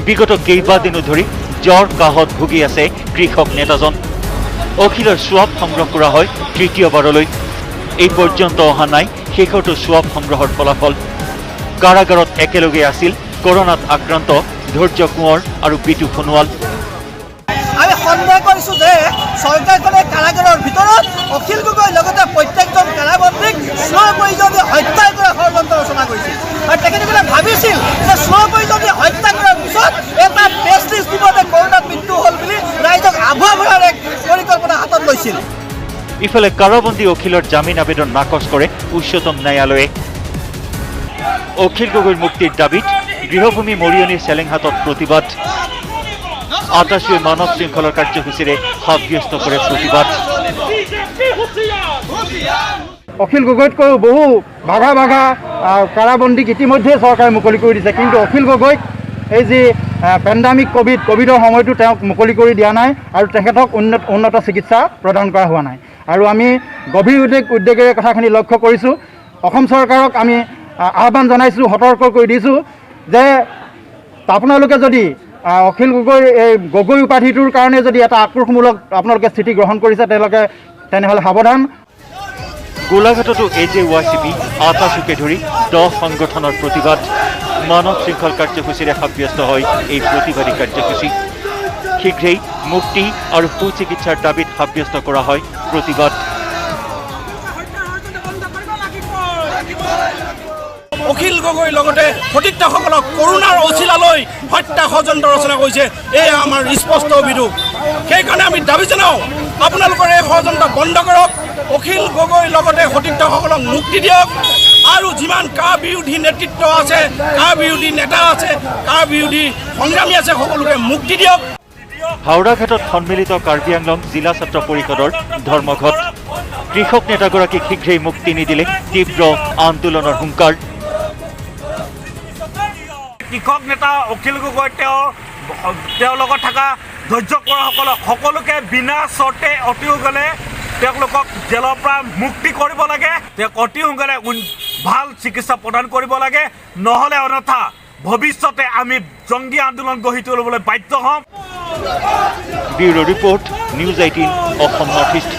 বিগত কেইবাদিনো ধৰি জ্বৰ কাহত ভুগি আছে কৃষক নেতাজন। অখিলৰ স্বাব সংগ্ৰহ কৰা হয় তৃতীয়বাৰলৈ। এই পৰ্যন্ত অহা নাই শেষৰটো স্বাব সংগ্ৰহৰ ফলাফল। কাৰাগাৰত একেলগে আছিল কৰোনাত আক্ৰান্ত ধৈৰ্য কোঁৱৰ আৰু বিটু সোণোৱাল। আমি সন্দেহ কৰিছোঁ যে চৰকাৰখনে কাৰাগাৰৰ ভিতৰত অখিল গগৈৰ লগতে প্ৰত্যেকজন কাৰাবন্দীক স্বপ্ৰয়োজনীয় হত্যা কৰা ষড়যন্ত্ৰ ৰচনা কৰিছিল। আৰু তেখেতসকলে ভাবিছিল যে স্বপ্ৰয়োজনীয় হত্যা কৰাৰ পিছত এটা টেষ্ট লিষ্ট দিবতে কৰোনাত মৃত্যু হ'ল বুলি ৰাইজক আভুৱা ভৰাৰ এক পৰিকল্পনা হাতত লৈছিল। ইফালে কাৰাবন্দী অখিলৰ জামিন আবেদন নাকচ কৰে উচ্চতম ন্যায়ালয়ে। অখিল গগৈৰ মুক্তিৰ দাবীত গৃহভূমি মৰিয়নিৰ চেলেংহাটত প্ৰতিবাদ। আটাশীয় মানৱ শৃংখলৰ কাৰ্যসূচীৰে সাব্যস্ত কৰে প্ৰতিবাদ। অখিল গগৈতকৈ বহু ভাগা ভাগা কাৰাবন্দীক ইতিমধ্যে চৰকাৰে মুকলি কৰি দিছে, কিন্তু অখিল গগৈক এই যি পেণ্ডামিক কোভিডৰ সময়তো তেওঁক মুকলি কৰি দিয়া নাই আৰু তেখেতক উন্নত চিকিৎসা প্ৰদান কৰা হোৱা নাই। আৰু আমি গভীৰ উদ্বেগেৰে কথাখিনি লক্ষ্য কৰিছোঁ। অসম চৰকাৰক আমি আহ্বান জনাইছোঁ, সতৰ্ক কৰি দিছোঁ যে আপোনালোকে যদি অখিল গগৈৰ এই গগৈ উপাধিটোৰ কাৰণে যদি এটা আক্ৰোশমূলক আপোনালোকে স্থিতি গ্ৰহণ কৰিছে তেনেহ'লে সাৱধান। গোলাঘাটতো AJYCP আটাচুকে ধৰি 10 সংগঠনৰ প্ৰতিবাদ। মানৱ শৃংখল কাৰ্যসূচীৰে সাব্যস্ত হয় এই প্ৰতিবাদী কাৰ্যসূচী। শীঘ্ৰেই মুক্তি আৰু সুচিকিৎসাৰ দাবীত সাব্যস্ত কৰা হয় প্ৰতিবাদ। অখিল গগৈৰ লগতে সতীৰ্থসকলক কৰোণাৰ অচিলালৈ হত্যা ষড়যন্ত্ৰ ৰচনা কৰিছে, এয়া আমাৰ স্পষ্ট অভিযোগ। সেইকাৰণে আমি দাবী জনাওঁ, আপোনালোকৰ এই ষড়যন্ত্ৰ বন্ধ কৰক। অখিল গগৈৰ লগতে সতীৰ্থসকলক মুক্তি দিয়ক আৰু যিমান কা বিৰোধী নেতৃত্ব আছে, কা বিৰোধী নেতা আছে, কা বিৰোধী সংগ্ৰামী আছে, সকলোকে মুক্তি দিয়ক। হাওড়াঘাটত সন্মিলিত কাৰ্বি আংলং জিলা ছাত্ৰ পৰিষদৰ ধৰ্মঘট। কৃষক নেতাগৰাকীক শীঘ্ৰেই মুক্তি নিদিলে তীব্ৰ আন্দোলনৰ হুংকাৰ। কৃষক নেতা অখিল গগৈ তেওঁৰ লগত থকা ধৈৰ্য কৰাসকলক সকলোকে বিনা চৰ্তে অতি সোনকালে তেওঁলোকক জেলৰ পৰা মুক্তি কৰিব লাগে। তেওঁক অতি সোনকালে ভাল চিকিৎসা প্ৰদান কৰিব লাগে, নহ'লে অন্যথা ভৱিষ্যতে আমি জংগী আন্দোলন গঢ়ি তুলিবলৈ বাধ্য হ'ম। Bureau report, news 18 Assam north east.